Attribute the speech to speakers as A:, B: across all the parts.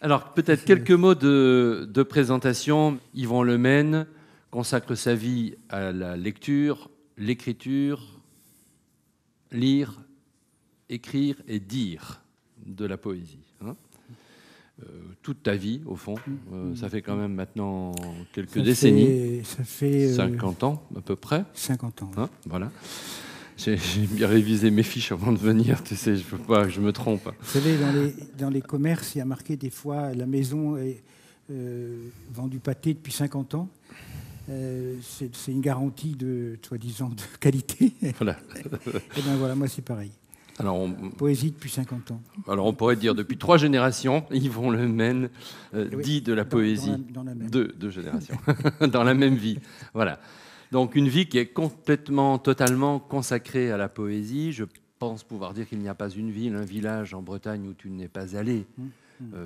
A: Alors, peut-être quelques mots de présentation. Yvon Lemaine consacre sa vie à la lecture, l'écriture, lire, écrire et dire de la poésie. Toute ta vie, au fond. Ça fait quand même maintenant quelques décennies.
B: Ça fait
A: 50 ans, à peu près.
B: 50 ans.
A: Voilà. J'ai bien révisé mes fiches avant de venir, tu sais, je ne veux pas que je me trompe.
B: Vous savez, dans les commerces, il y a marqué des fois, la maison vend du pâté depuis 50 ans. C'est une garantie de, soi-disant, de qualité.
A: Voilà.
B: Et bien voilà, moi c'est pareil.
A: Alors
B: poésie depuis 50 ans.
A: Alors on pourrait dire depuis 3 générations, Yvon Lemaine dit de la poésie.
B: Dans la même.
A: Deux générations, dans la même vie. Voilà. Donc une vie qui est complètement, totalement consacrée à la poésie. Je pense pouvoir dire qu'il n'y a pas une ville, un village en Bretagne où tu n'es pas allé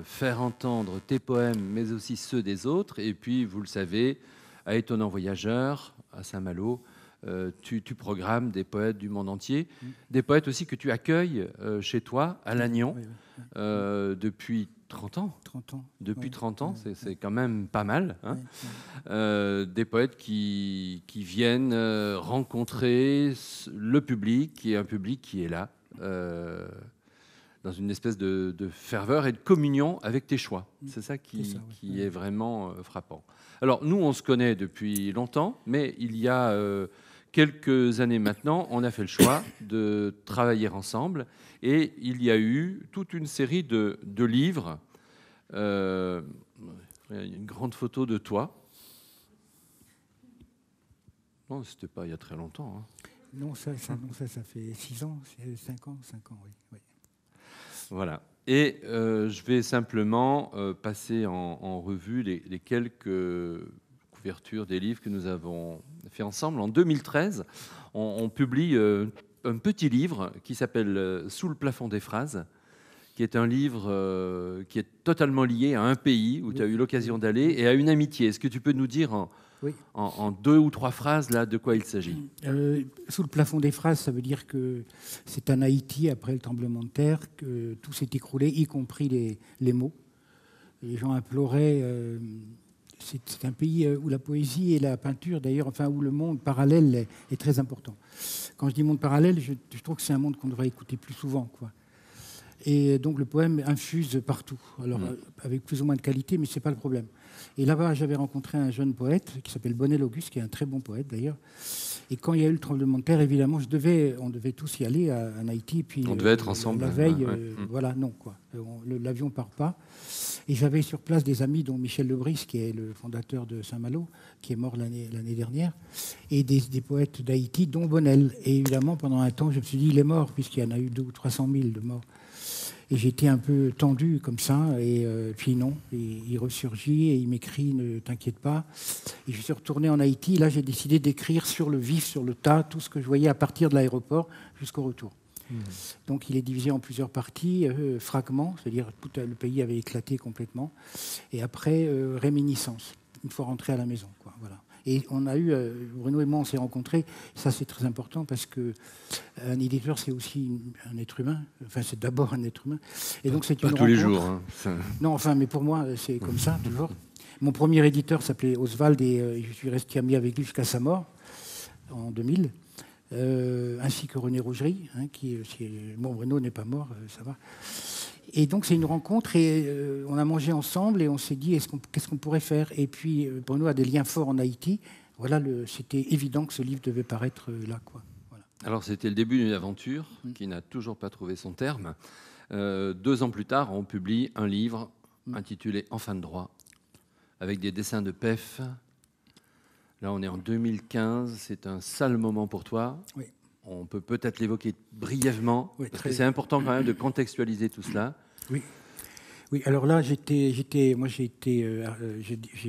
A: faire entendre tes poèmes, mais aussi ceux des autres. Et puis, vous le savez, à Étonnant Voyageur, à Saint-Malo, tu programmes des poètes du monde entier, des poètes aussi que tu accueilles chez toi, à Lannion, depuis 30 ans.
B: 30 ans.
A: Depuis 30 ans, c'est quand même pas mal. Des poètes qui viennent rencontrer le public, qui est un public qui est là, dans une espèce de ferveur et de communion avec tes choix. C'est ça qui est vraiment frappant. Alors, nous, on se connaît depuis longtemps, mais il y a quelques années maintenant, on a fait le choix de travailler ensemble et il y a eu toute une série de livres. Il y a une grande photo de toi. Non, c'était pas il y a très longtemps.
B: Non, ça fait 6 ans, 5 ans, oui.
A: Voilà. Et je vais simplement passer en revue les quelques couvertures des livres que nous avons fait ensemble. En 2013, on publie un petit livre qui s'appelle « Sous le plafond des phrases », qui est un livre qui est totalement lié à un pays où tu as eu l'occasion d'aller et à une amitié. Est-ce que tu peux nous dire en 2 ou 3 phrases là, de quoi il s'agit ?
B: Sous le plafond des phrases, ça veut dire que c'est en Haïti, après le tremblement de terre, que tout s'est écroulé, y compris les mots. Les gens imploraient... c'est un pays où la poésie et la peinture, d'ailleurs, enfin, où le monde parallèle est très important. Quand je dis monde parallèle, je trouve que c'est un monde qu'on devrait écouter plus souvent, quoi. Et donc le poème infuse partout, alors avec plus ou moins de qualité, mais ce n'est pas le problème. Et là-bas, j'avais rencontré un jeune poète qui s'appelle Bonnel Auguste, qui est un très bon poète d'ailleurs. Et quand il y a eu le tremblement de terre, évidemment, on devait tous y aller en Haïti. Puis,
A: on devait être ensemble.
B: La veille, voilà, non, quoi. L'avion ne part pas. Et j'avais sur place des amis, dont Michel Lebris, qui est le fondateur de Saint-Malo, qui est mort l'année dernière, et des poètes d'Haïti, dont Bonnel. Et évidemment, pendant un temps, je me suis dit, il est mort, puisqu'il y en a eu 200 ou 300 000 de morts. Et j'étais un peu tendu comme ça, et puis non, il ressurgit et il m'écrit « Ne t'inquiète pas ». Et je suis retourné en Haïti, là j'ai décidé d'écrire sur le vif, sur le tas, tout ce que je voyais à partir de l'aéroport jusqu'au retour. Donc il est divisé en plusieurs parties, fragments, c'est-à-dire tout le pays avait éclaté complètement, et après réminiscence, une fois rentré à la maison, quoi, voilà. Et on a eu, Bruno et moi, on s'est rencontrés. Ça, c'est très important parce qu'un éditeur, c'est aussi un être humain. Enfin, c'est d'abord un être humain. Et donc, c'est une rencontre.
A: Tous les jours.
B: Non, enfin, mais pour moi, c'est comme ça, toujours. Mon premier éditeur s'appelait Oswald et je suis resté ami avec lui jusqu'à sa mort, en 2000. Ainsi que René Rougerie, bon, Bruno n'est pas mort, ça va. Et donc, c'est une rencontre et on a mangé ensemble et on s'est dit qu'est-ce qu'on pourrait faire. Et puis, Bruno a des liens forts en Haïti. Voilà, c'était évident que ce livre devait paraître là, quoi. Voilà.
A: Alors, c'était le début d'une aventure qui n'a toujours pas trouvé son terme. 2 ans plus tard, on publie un livre intitulé « En fin de droit », avec des dessins de Pef. Là, on est en 2015. C'est un sale moment pour toi.
B: Oui.
A: On peut peut-être l'évoquer brièvement, parce que c'est important quand même de contextualiser tout cela.
B: Oui. Alors là, j'ai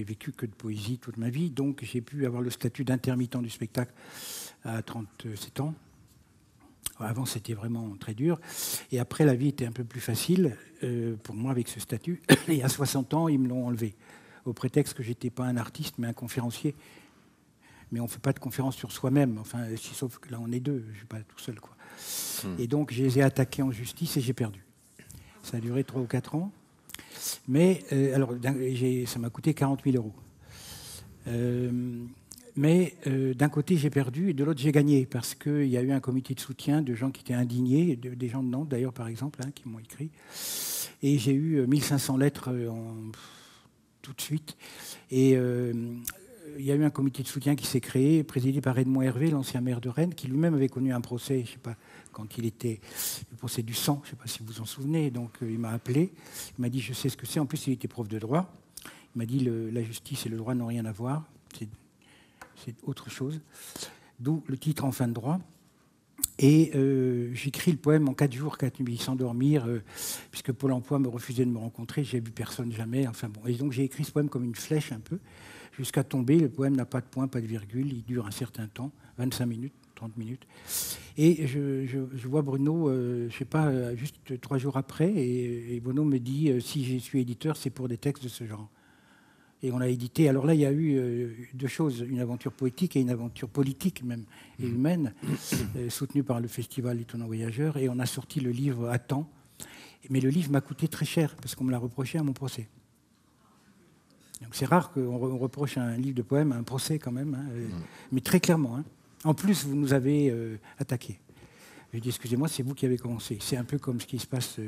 B: vécu que de poésie toute ma vie, donc j'ai pu avoir le statut d'intermittent du spectacle à 37 ans. Avant, c'était vraiment très dur. Et après, la vie était un peu plus facile pour moi avec ce statut. Et à 60 ans, ils me l'ont enlevé, au prétexte que je n'étais pas un artiste, mais un conférencier. Mais on ne fait pas de conférence sur soi-même, enfin, sauf que là, on est 2, je ne suis pas tout seul, quoi. Et donc, je les ai attaqués en justice et j'ai perdu. Ça a duré 3 ou 4 ans. Mais alors, ça m'a coûté 40 000 euros. Mais d'un côté, j'ai perdu et de l'autre, j'ai gagné parce qu'il y a eu un comité de soutien de gens qui étaient indignés, des gens de Nantes d'ailleurs, par exemple, hein, qui m'ont écrit. Et j'ai eu 1500 lettres tout de suite. Et il y a eu un comité de soutien qui s'est créé, présidé par Edmond Hervé, l'ancien maire de Rennes, qui lui-même avait connu un procès, je sais pas, quand il était le procès du sang, je ne sais pas si vous vous en souvenez. Donc il m'a appelé, il m'a dit je sais ce que c'est. En plus, il était prof de droit. Il m'a dit la justice et le droit n'ont rien à voir. C'est autre chose. D'où le titre En fin de droit. Et j'écris le poème en 4 jours, 4 nuits, sans dormir, puisque Pôle emploi me refusait de me rencontrer, j'ai vu personne jamais. Enfin bon. Et donc j'ai écrit ce poème comme une flèche un peu, jusqu'à tomber. Le poème n'a pas de point, pas de virgule, il dure un certain temps, 25 minutes, 30 minutes. Et je vois Bruno, je ne sais pas, juste 3 jours après, et Bruno me dit si je suis éditeur, c'est pour des textes de ce genre. Et on l'a édité. Alors là, il y a eu 2 choses, une aventure poétique et une aventure politique même, et humaine, soutenue par le Festival Étonnant Voyageur. Et on a sorti le livre à temps. Mais le livre m'a coûté très cher, parce qu'on me l'a reproché à mon procès. Donc c'est rare qu'on reproche un livre de poèmes à un procès quand même, hein, mais très clairement. Hein. En plus, vous nous avez attaqué. Je dis, excusez-moi, c'est vous qui avez commencé. C'est un peu comme ce qui se passe,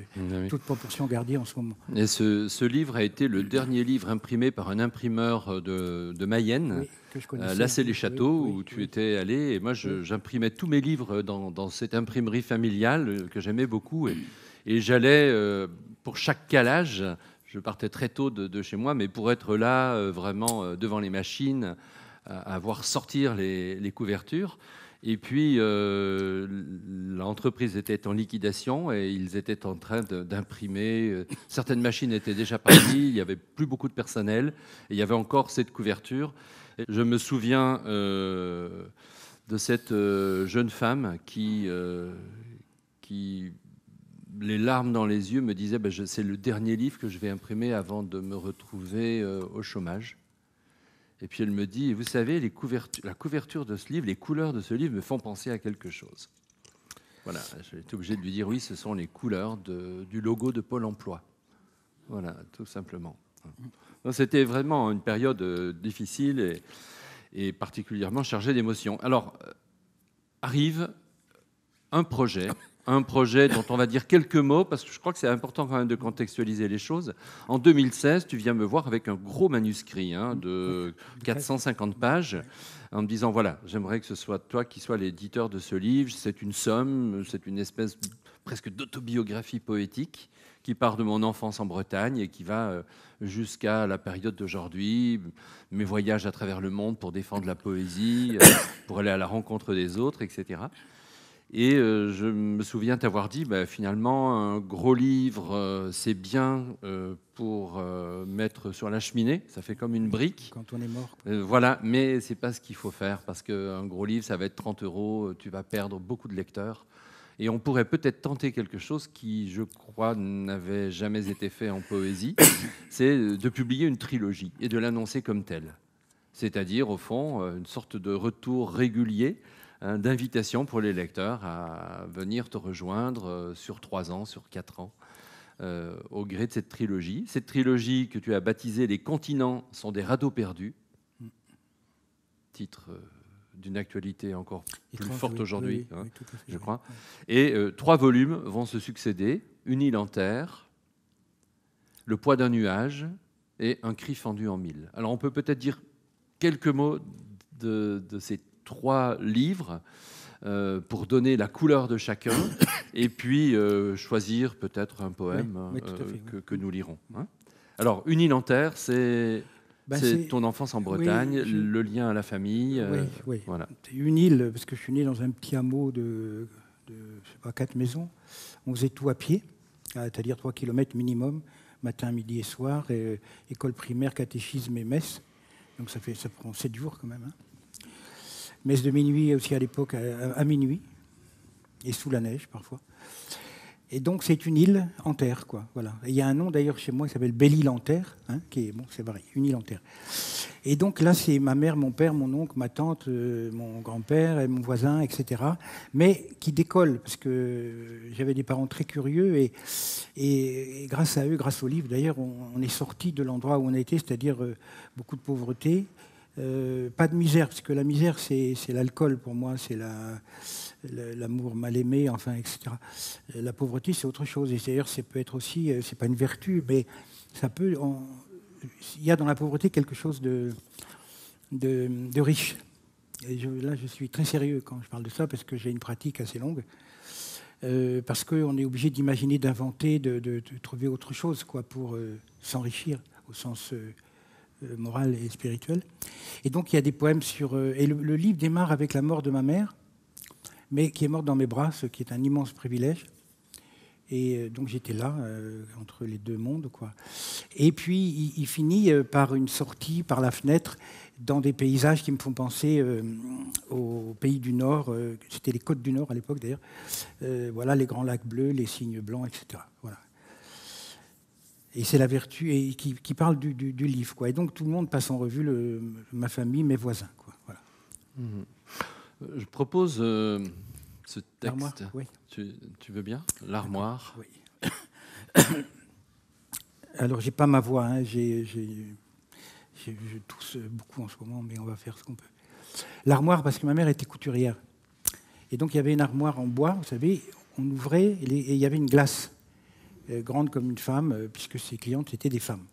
B: toute proportion gardée en ce moment.
A: Et ce livre a été le dernier livre imprimé par un imprimeur de Mayenne,
B: oui, que je connaissais,
A: Lassay-les-Châteaux,
B: oui,
A: où tu étais allé. Et moi, j'imprimais tous mes livres dans cette imprimerie familiale que j'aimais beaucoup. Et j'allais, pour chaque calage, je partais très tôt de chez moi, mais pour être là, vraiment, devant les machines, à voir sortir les couvertures. Et puis, l'entreprise était en liquidation et ils étaient en train d'imprimer. Certaines machines étaient déjà parties, il n'y avait plus beaucoup de personnel, et il y avait encore cette couverture. Et je me souviens de cette jeune femme qui, les larmes dans les yeux, me disait c'est le dernier livre que je vais imprimer avant de me retrouver au chômage. Et puis elle me dit, vous savez, la couverture de ce livre, les couleurs de ce livre me font penser à quelque chose. Voilà, j'ai été obligé de lui dire, oui, ce sont les couleurs du logo de Pôle emploi. Voilà, tout simplement. Donc, c'était vraiment une période difficile et particulièrement chargée d'émotions. Alors, arrive un projet dont on va dire quelques mots, parce que je crois que c'est important quand même de contextualiser les choses. En 2016, tu viens me voir avec un gros manuscrit de 450 pages, en me disant, voilà, j'aimerais que ce soit toi qui sois l'éditeur de ce livre. C'est une somme, c'est une espèce presque d'autobiographie poétique qui part de mon enfance en Bretagne et qui va jusqu'à la période d'aujourd'hui, mes voyages à travers le monde pour défendre la poésie, pour aller à la rencontre des autres, etc. Et je me souviens t'avoir dit, finalement, un gros livre, c'est bien pour mettre sur la cheminée, ça fait comme une brique.
B: Quand on est mort.
A: Voilà, mais c'est pas ce qu'il faut faire, parce qu'un gros livre, ça va être 30 €, tu vas perdre beaucoup de lecteurs. Et on pourrait peut-être tenter quelque chose qui, je crois, n'avait jamais été fait en poésie, c'est de publier une trilogie et de l'annoncer comme telle. C'est-à-dire, au fond, une sorte de retour régulier, d'invitation pour les lecteurs à venir te rejoindre sur 3 ans, sur 4 ans, au gré de cette trilogie. Cette trilogie que tu as baptisée « Les continents sont des radeaux perdus », titre d'une actualité encore plus forte aujourd'hui, je crois. Et 3 volumes vont se succéder, « Une île en terre »,« Le poids d'un nuage » et « Un cri fendu en mille ». Alors on peut peut-être dire quelques mots de ces 3 livres pour donner la couleur de chacun et puis choisir peut-être un poème que nous lirons. Hein. Alors, Une île en terre, c'est ton enfance en Bretagne, le lien à la famille.
B: Oui.
A: Voilà.
B: C'est une île, parce que je suis né dans un petit hameau de je sais pas, 4 maisons. On faisait tout à pied, c'est-à-dire 3 km minimum, matin, midi et soir, école primaire, catéchisme et messe. Donc ça prend 7 jours quand même. Hein. Messe de minuit aussi à l'époque, à minuit, et sous la neige parfois. Et donc, c'est une île en terre, quoi. Voilà. Et il y a un nom, d'ailleurs, chez moi, qui s'appelle Belle-Île en terre, hein, qui est, bon, c'est pareil, une île en terre. Et donc, là, c'est ma mère, mon père, mon oncle, ma tante, mon grand-père et mon voisin, etc. Mais qui décollent, parce que j'avais des parents très curieux, et grâce à eux, grâce au livre, d'ailleurs, on est sorti de l'endroit où on était, c'est-à-dire beaucoup de pauvreté, pas de misère, parce que la misère, c'est l'alcool pour moi, c'est l'amour mal aimé, enfin, etc. La pauvreté, c'est autre chose. Et d'ailleurs, ça peut être aussi, c'est pas une vertu, mais ça peut. Il y a dans la pauvreté quelque chose de riche. Et là, je suis très sérieux quand je parle de ça, parce que j'ai une pratique assez longue. Parce qu'on est obligé d'imaginer, d'inventer, de trouver autre chose, quoi, pour s'enrichir au sens moral et spirituel. Et donc, il y a des poèmes sur. Et le livre démarre avec la mort de ma mère, mais qui est morte dans mes bras, ce qui est un immense privilège. Et donc j'étais là, entre les deux mondes, quoi. Et puis il finit par une sortie par la fenêtre dans des paysages qui me font penser aux pays du Nord. C'était les côtes du Nord à l'époque d'ailleurs. Voilà, les grands lacs bleus, les cygnes blancs, etc. Voilà. Et c'est la vertu et qui parle du livre, quoi. Et donc tout le monde passe en revue ma famille, mes voisins, quoi. Voilà.
A: Je propose ce texte.
B: Oui.
A: Tu veux bien? L'armoire.
B: Oui. Alors, j'ai pas ma voix, hein. Je tousse beaucoup en ce moment, mais on va faire ce qu'on peut. L'armoire, parce que ma mère était couturière. Et donc, il y avait une armoire en bois, vous savez, on ouvrait et il y avait une glace, grande comme une femme, puisque ses clientes étaient des femmes.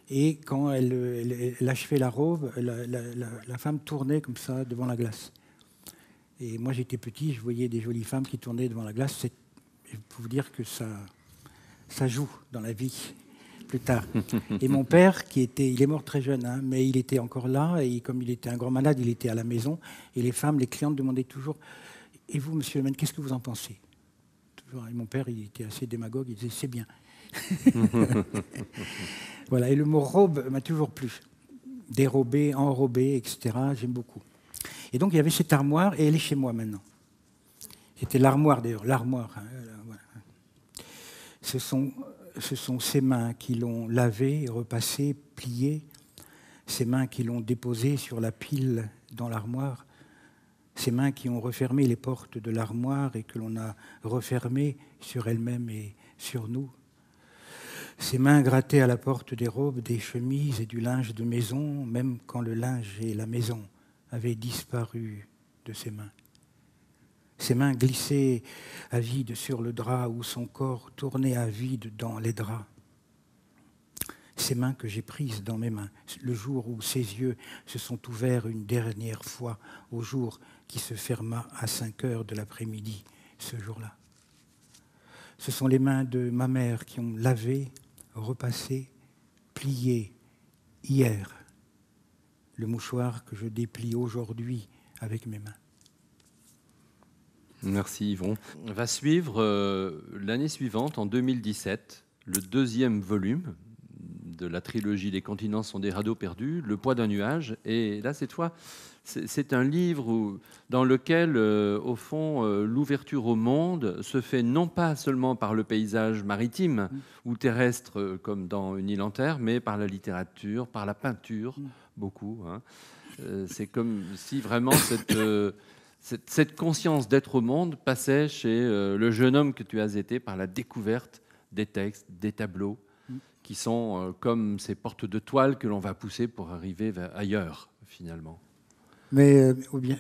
B: Et quand elle achevait la robe, la femme tournait comme ça devant la glace. Et moi, j'étais petit, je voyais des jolies femmes qui tournaient devant la glace. Je peux vous dire que ça joue dans la vie plus tard. Et mon père, il est mort très jeune, hein, mais il était encore là, et comme il était un grand malade, il était à la maison. Et les femmes, les clientes demandaient toujours « Et vous, monsieur Le Maine, qu'est-ce que vous en pensez ?» Toujours. Et mon père, il était assez démagogue, il disait « C'est bien. » Voilà, et le mot « robe » m'a toujours plu. Dérobé, enrobé, etc., j'aime beaucoup. Et donc, il y avait cette armoire, et elle est chez moi maintenant. C'était l'armoire, d'ailleurs, l'armoire. Hein, voilà. Ce sont ces mains qui l'ont lavé, repassé, plié, ces mains qui l'ont déposé sur la pile dans l'armoire, ces mains qui ont refermé les portes de l'armoire et que l'on a refermées sur elles-mêmes et sur nous. Ces mains grattaient à la porte des robes, des chemises et du linge de maison, même quand le linge et la maison avaient disparu de ses mains. Ses mains glissaient à vide sur le drap où son corps tournait à vide dans les draps. Ces mains que j'ai prises dans mes mains, le jour où ses yeux se sont ouverts une dernière fois, au jour qui se ferma à 5 heures de l'après-midi, ce jour-là. Ce sont les mains de ma mère qui ont lavé, repassé, plié, hier, le mouchoir que je déplie aujourd'hui avec mes mains.
A: Merci Yvon. On va suivre l'année suivante, en 2017, le 2e volume de la trilogie Les continents sont des radeaux perdus, Le poids d'un nuage. Et là, cette fois, c'est un livre dans lequel, au fond, l'ouverture au monde se fait non pas seulement par le paysage maritime ou terrestre, comme dans Une île en terre, mais par la littérature, par la peinture, beaucoup. Hein. C'est comme si vraiment cette conscience d'être au monde passait chez le jeune homme que tu as été par la découverte des textes, des tableaux, qui sont comme ces portes de toile que l'on va pousser pour arriver ailleurs, finalement.
B: Mais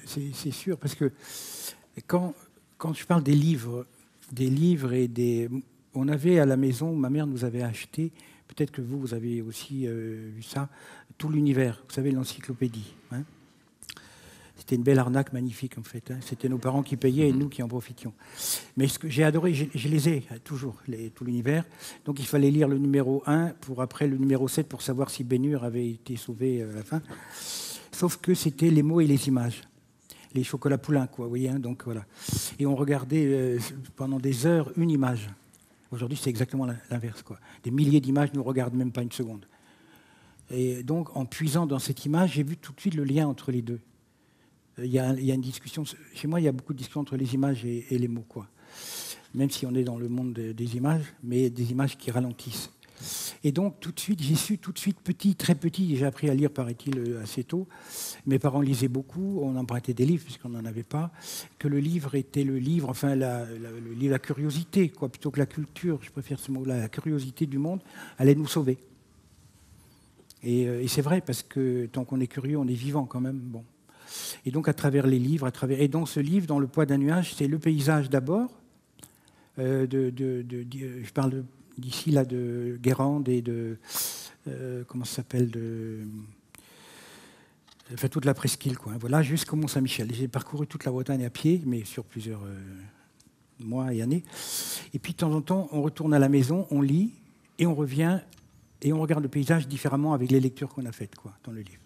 B: c'est sûr, parce que quand je parle des livres on avait à la maison, ma mère nous avait acheté, peut-être que vous avez aussi vu ça, tout l'univers, vous savez, l'encyclopédie. Hein. C'était une belle arnaque magnifique, en fait. Hein. C'était nos parents qui payaient et nous qui en profitions. Mais ce que j'ai adoré, je les ai toujours, tout l'univers. Donc il fallait lire le numéro 1 pour après le numéro 7 pour savoir si Ben-Hur avait été sauvé à la fin. Sauf que c'était les mots et les images. Les chocolats poulains, quoi, vous voyez. Hein, donc voilà. Et on regardait pendant des heures une image. Aujourd'hui, c'est exactement l'inverse, quoi. Des milliers d'images ne nous regardent même pas une seconde. Et donc, en puisant dans cette image, j'ai vu tout de suite le lien entre les deux. Il y a une discussion. Chez moi, il y a beaucoup de discussions entre les images et les mots, quoi. même si on est dans le monde des images, mais des images qui ralentissent. Et donc, tout de suite, j'ai su, tout de suite, petit, très petit, j'ai appris à lire, paraît-il, assez tôt. Mes parents lisaient beaucoup, on empruntait des livres, puisqu'on n'en avait pas, que le livre était le livre, enfin, la curiosité, quoi, plutôt que la culture, je préfère ce mot-là, la curiosité du monde, allait nous sauver. Et c'est vrai, parce que tant qu'on est curieux, on est vivant quand même. Bon. Et donc, à travers les livres, et dans ce livre, dans Le poids d'un nuage, c'est le paysage d'abord. Je parle d'ici, là, de Guérande et de... comment ça s'appelle enfin, toute la presqu'île, quoi. Voilà, jusqu'au Mont-Saint-Michel. J'ai parcouru toute la Bretagne à pied, mais sur plusieurs mois et années. Et puis, de temps en temps, on retourne à la maison, on lit, et on revient, et on regarde le paysage différemment avec les lectures qu'on a faites, quoi, dans le livre.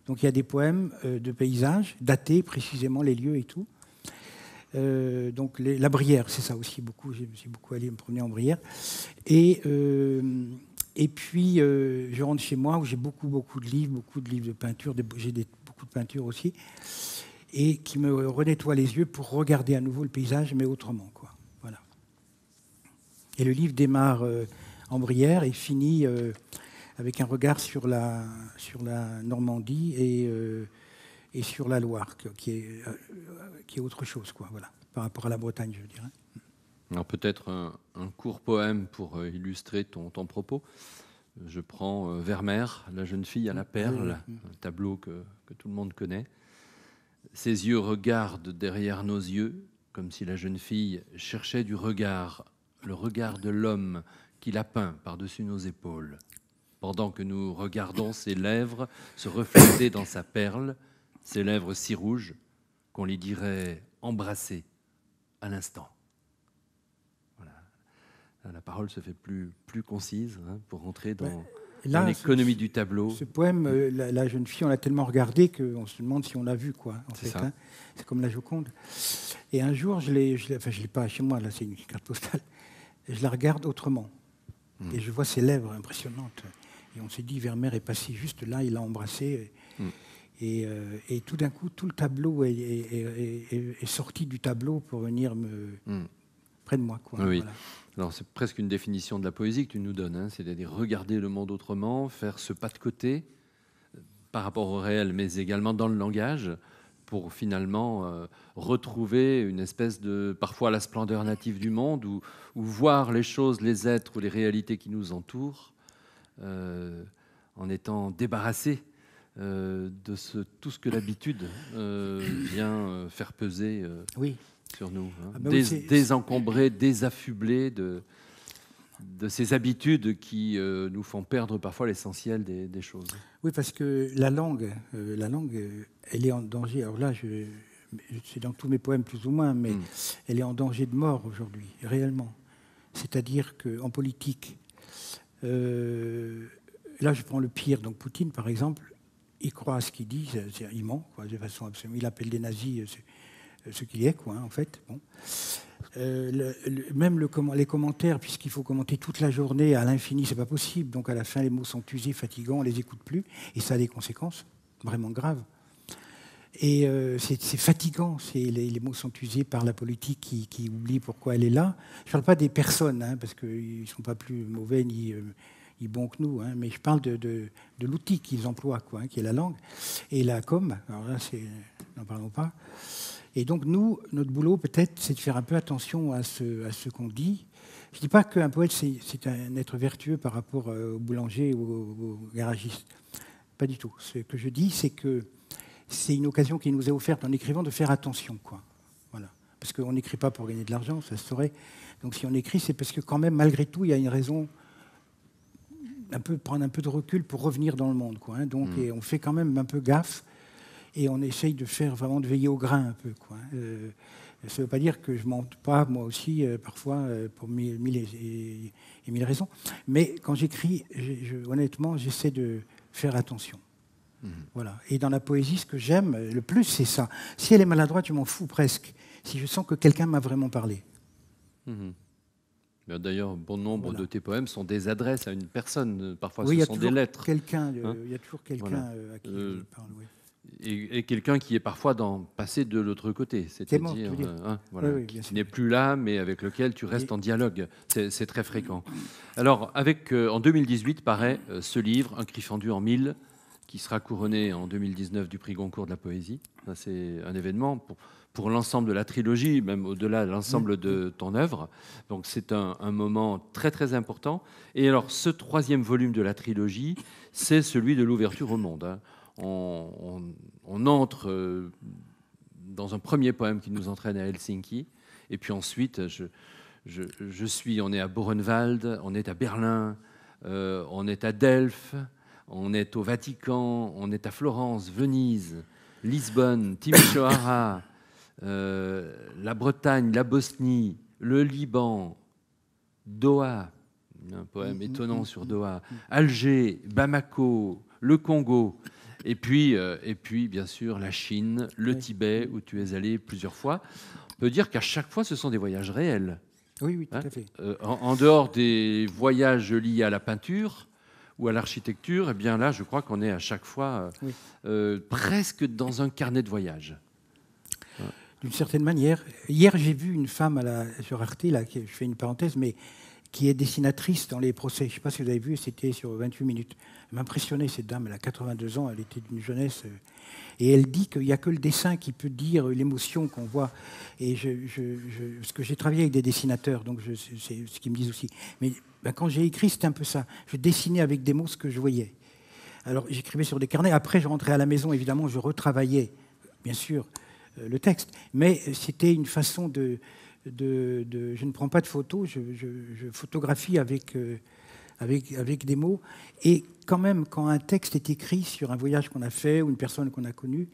B: Donc, il y a des poèmes de paysages, datés précisément, les lieux et tout. Donc la Brière, c'est ça aussi beaucoup. J'ai beaucoup allé me promener en Brière. Et puis je rentre chez moi où j'ai beaucoup de livres de peinture. J'ai beaucoup de peintures aussi, et qui me renettoient les yeux pour regarder à nouveau le paysage, mais autrement, quoi. Voilà. Et le livre démarre en Brière et finit avec un regard sur la Normandie et sur la Loire, qui est autre chose, quoi, voilà, par rapport à la Bretagne, je dirais.
A: Alors peut-être un court poème pour illustrer ton propos. Je prends Vermeer, La jeune fille à la perle, un tableau que tout le monde connaît. Ses yeux regardent derrière nos yeux, comme si la jeune fille cherchait du regard, le regard de l'homme qui la peint par-dessus nos épaules. Pendant que nous regardons ses lèvres se refléter dans sa perle, ses lèvres si rouges qu'on les dirait embrassées à l'instant. Voilà. La parole se fait plus concise, hein, pour rentrer dans l'économie du tableau.
B: Ce poème, la jeune fille, on l'a tellement regardé qu'on se demande si on l'a vu, quoi. En fait, hein. C'est comme la Joconde. Et un jour, je l'ai pas chez moi, là, c'est une carte postale. Je la regarde autrement. Et je vois ses lèvres impressionnantes. Et on s'est dit, Vermeer est passé juste là, il l'a embrassé. Et tout d'un coup, tout le tableau est sorti du tableau pour venir près de moi, quoi.
A: Oui.
B: Voilà.
A: Alors c'est presque une définition de la poésie que tu nous donnes, hein, c'est-à-dire regarder le monde autrement, faire ce pas de côté par rapport au réel, mais également dans le langage, pour finalement retrouver une espèce de, parfois, la splendeur native du monde, ou voir les choses, les êtres ou les réalités qui nous entourent, en étant débarrassé de tout ce que l'habitude vient faire peser sur nous. Hein. Désencombrer, désaffublé de ces habitudes qui nous font perdre parfois l'essentiel des choses.
B: Oui, parce que la langue, elle est en danger. Alors là, c'est dans tous mes poèmes plus ou moins, mais elle est en danger de mort aujourd'hui, réellement. C'est-à-dire qu'en politique, là je prends le pire, donc Poutine par exemple, il croit à ce qu'il dit, il ment, quoi, de façon absolue. Il appelle des nazis ce qu'il est, quoi, hein, en fait. Bon. Même les commentaires, puisqu'il faut commenter toute la journée à l'infini, c'est pas possible. Donc à la fin, les mots sont usés, fatigants, on les écoute plus, et ça a des conséquences vraiment graves. Et c'est fatigant, les mots sont usés par la politique qui oublie pourquoi elle est là. Je ne parle pas des personnes, hein, parce qu'ils ne sont pas plus mauvais ni bons que nous, hein, mais je parle de l'outil qu'ils emploient, quoi, hein, qui est la langue. Et la com, alors là, n'en parlons pas. Et donc, nous, notre boulot, peut-être, c'est de faire un peu attention à ce qu'on dit. Je ne dis pas qu'un poète, c'est un être vertueux par rapport au boulanger ou au garagiste. Pas du tout. Ce que je dis, c'est que c'est une occasion qui nous est offerte en écrivant de faire attention, quoi. Voilà. Parce qu'on n'écrit pas pour gagner de l'argent, ça se saurait. Donc, si on écrit, c'est parce que quand même, malgré tout, il y a une raison, prendre un peu de recul pour revenir dans le monde, quoi, hein. Donc, et on fait quand même un peu gaffe. Et on essaye de veiller au grain un peu, quoi. Ça ne veut pas dire que je ne mente pas, moi aussi, parfois, pour mille et mille raisons. Mais quand j'écris, honnêtement, j'essaie de faire attention. Voilà. Et dans la poésie, ce que j'aime le plus, c'est ça. Si elle est maladroite, je m'en fous presque. Si je sens que quelqu'un m'a vraiment parlé.
A: D'ailleurs, bon nombre de tes poèmes sont des adresses à une personne. Parfois,
B: oui,
A: ce sont des lettres.
B: Il y a toujours quelqu'un à qui je parle, oui.
A: et quelqu'un qui est parfois passé de l'autre côté, c'est-à-dire voilà,
B: oui,
A: qui n'est plus là, mais avec lequel tu restes en dialogue. C'est très fréquent. Alors, en 2018, paraît ce livre, Un cri fendu en mille, qui sera couronné en 2019 du prix Goncourt de la poésie. C'est un événement pour l'ensemble de la trilogie, même au-delà de l'ensemble de ton œuvre. Donc c'est un moment très très important. Et alors ce troisième volume de la trilogie, c'est celui de l'ouverture au monde, hein. On entre dans un premier poème qui nous entraîne à Helsinki, et puis ensuite on est à Buchenwald, on est à Berlin, on est à Delphes, on est au Vatican, on est à Florence, Venise, Lisbonne, Timisoara, la Bretagne, la Bosnie, le Liban, Doha, un poème étonnant sur Doha, Alger, Bamako, le Congo, et puis bien sûr la Chine, le Tibet, où tu es allé plusieurs fois. On peut dire qu'à chaque fois, ce sont des voyages réels.
B: Oui, tout à fait.
A: En dehors des voyages liés à la peinture ou à l'architecture, eh bien là, je crois qu'on est à chaque fois presque dans un carnet de voyage.
B: D'une certaine manière. Hier, j'ai vu une femme sur Arte, là, je fais une parenthèse, mais qui est dessinatrice dans les procès. Je ne sais pas si vous avez vu, c'était sur 28 minutes. Elle m'impressionnait, cette dame, elle a 82 ans, elle était d'une jeunesse. Et elle dit qu'il n'y a que le dessin qui peut dire l'émotion qu'on voit. Et parce que j'ai travaillé avec des dessinateurs, donc c'est ce qu'ils me disent aussi. Mais quand j'ai écrit, c'était un peu ça. Je dessinais avec des mots ce que je voyais. Alors j'écrivais sur des carnets. Après, je rentrais à la maison, évidemment, je retravaillais, bien sûr, le texte. Mais c'était une façon je ne prends pas de photos, je photographie avec des mots. Et quand même, quand un texte est écrit sur un voyage qu'on a fait ou une personne qu'on a connue,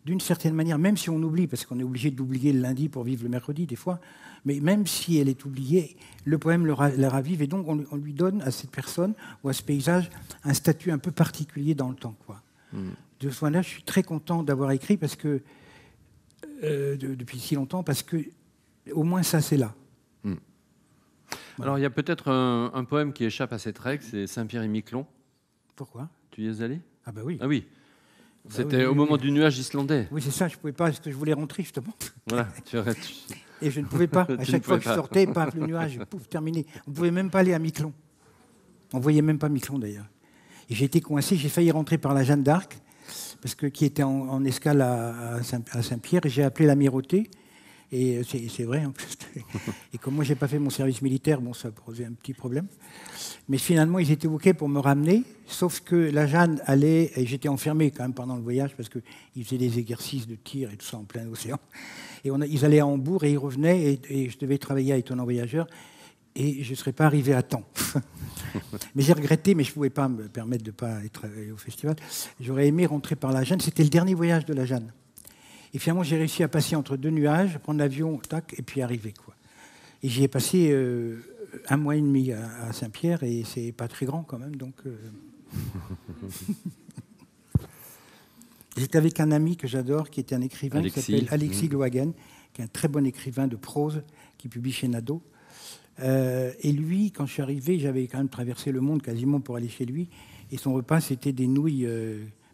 B: d'une certaine manière, même si on oublie, parce qu'on est obligé d'oublier le lundi pour vivre le mercredi des fois, mais même si elle est oubliée, le poème la ravive, et donc on lui donne à cette personne ou à ce paysage un statut un peu particulier dans le temps, quoi. De ce point-là, je suis très content d'avoir écrit parce que depuis si longtemps, parce que au moins ça, c'est là.
A: Voilà. Alors, il y a peut-être un poème qui échappe à cette règle, c'est Saint-Pierre et Miquelon.
B: Pourquoi ?
A: Tu y es allé ?
B: Ah bah oui.
A: Ah oui. C'était au moment du nuage islandais.
B: Oui, c'est ça, je ne pouvais pas, parce que je voulais rentrer, justement.
A: Voilà,
B: Et je ne pouvais pas. À chaque fois que je sortais, paf, le nuage, pouf, terminé. On ne pouvait même pas aller à Miquelon. On ne voyait même pas Miquelon, d'ailleurs. Et j'ai été coincé, j'ai failli rentrer par la Jeanne d'Arc, qui était en escale à Saint-Pierre, et j'ai appelé l'amirauté. Et c'est vrai, en plus. Et comme moi, je n'ai pas fait mon service militaire, bon, ça posait un petit problème. Mais finalement, ils étaient OK pour me ramener, sauf que la Jeanne allait, et j'étais enfermé quand même pendant le voyage, parce qu'ils faisaient des exercices de tir et tout ça en plein océan. Et ils allaient à Hambourg et ils revenaient, et je devais travailler à Étonnant Voyageur, et je ne serais pas arrivé à temps. Mais j'ai regretté, mais je ne pouvais pas me permettre de ne pas être au festival. J'aurais aimé rentrer par la Jeanne, c'était le dernier voyage de la Jeanne. Et finalement, j'ai réussi à passer entre deux nuages, prendre l'avion, tac, et puis arriver, quoi. Et j'y ai passé 1 mois et demi à Saint-Pierre, et c'est pas très grand quand même, donc... J'étais avec un ami que j'adore, qui était un écrivain qui s'appelle Alexis Glohagen, qui est un très bon écrivain de prose, qui publie chez Nadeau. Et lui, quand je suis arrivé, j'avais quand même traversé le monde quasiment pour aller chez lui, et son repas, c'était des nouilles,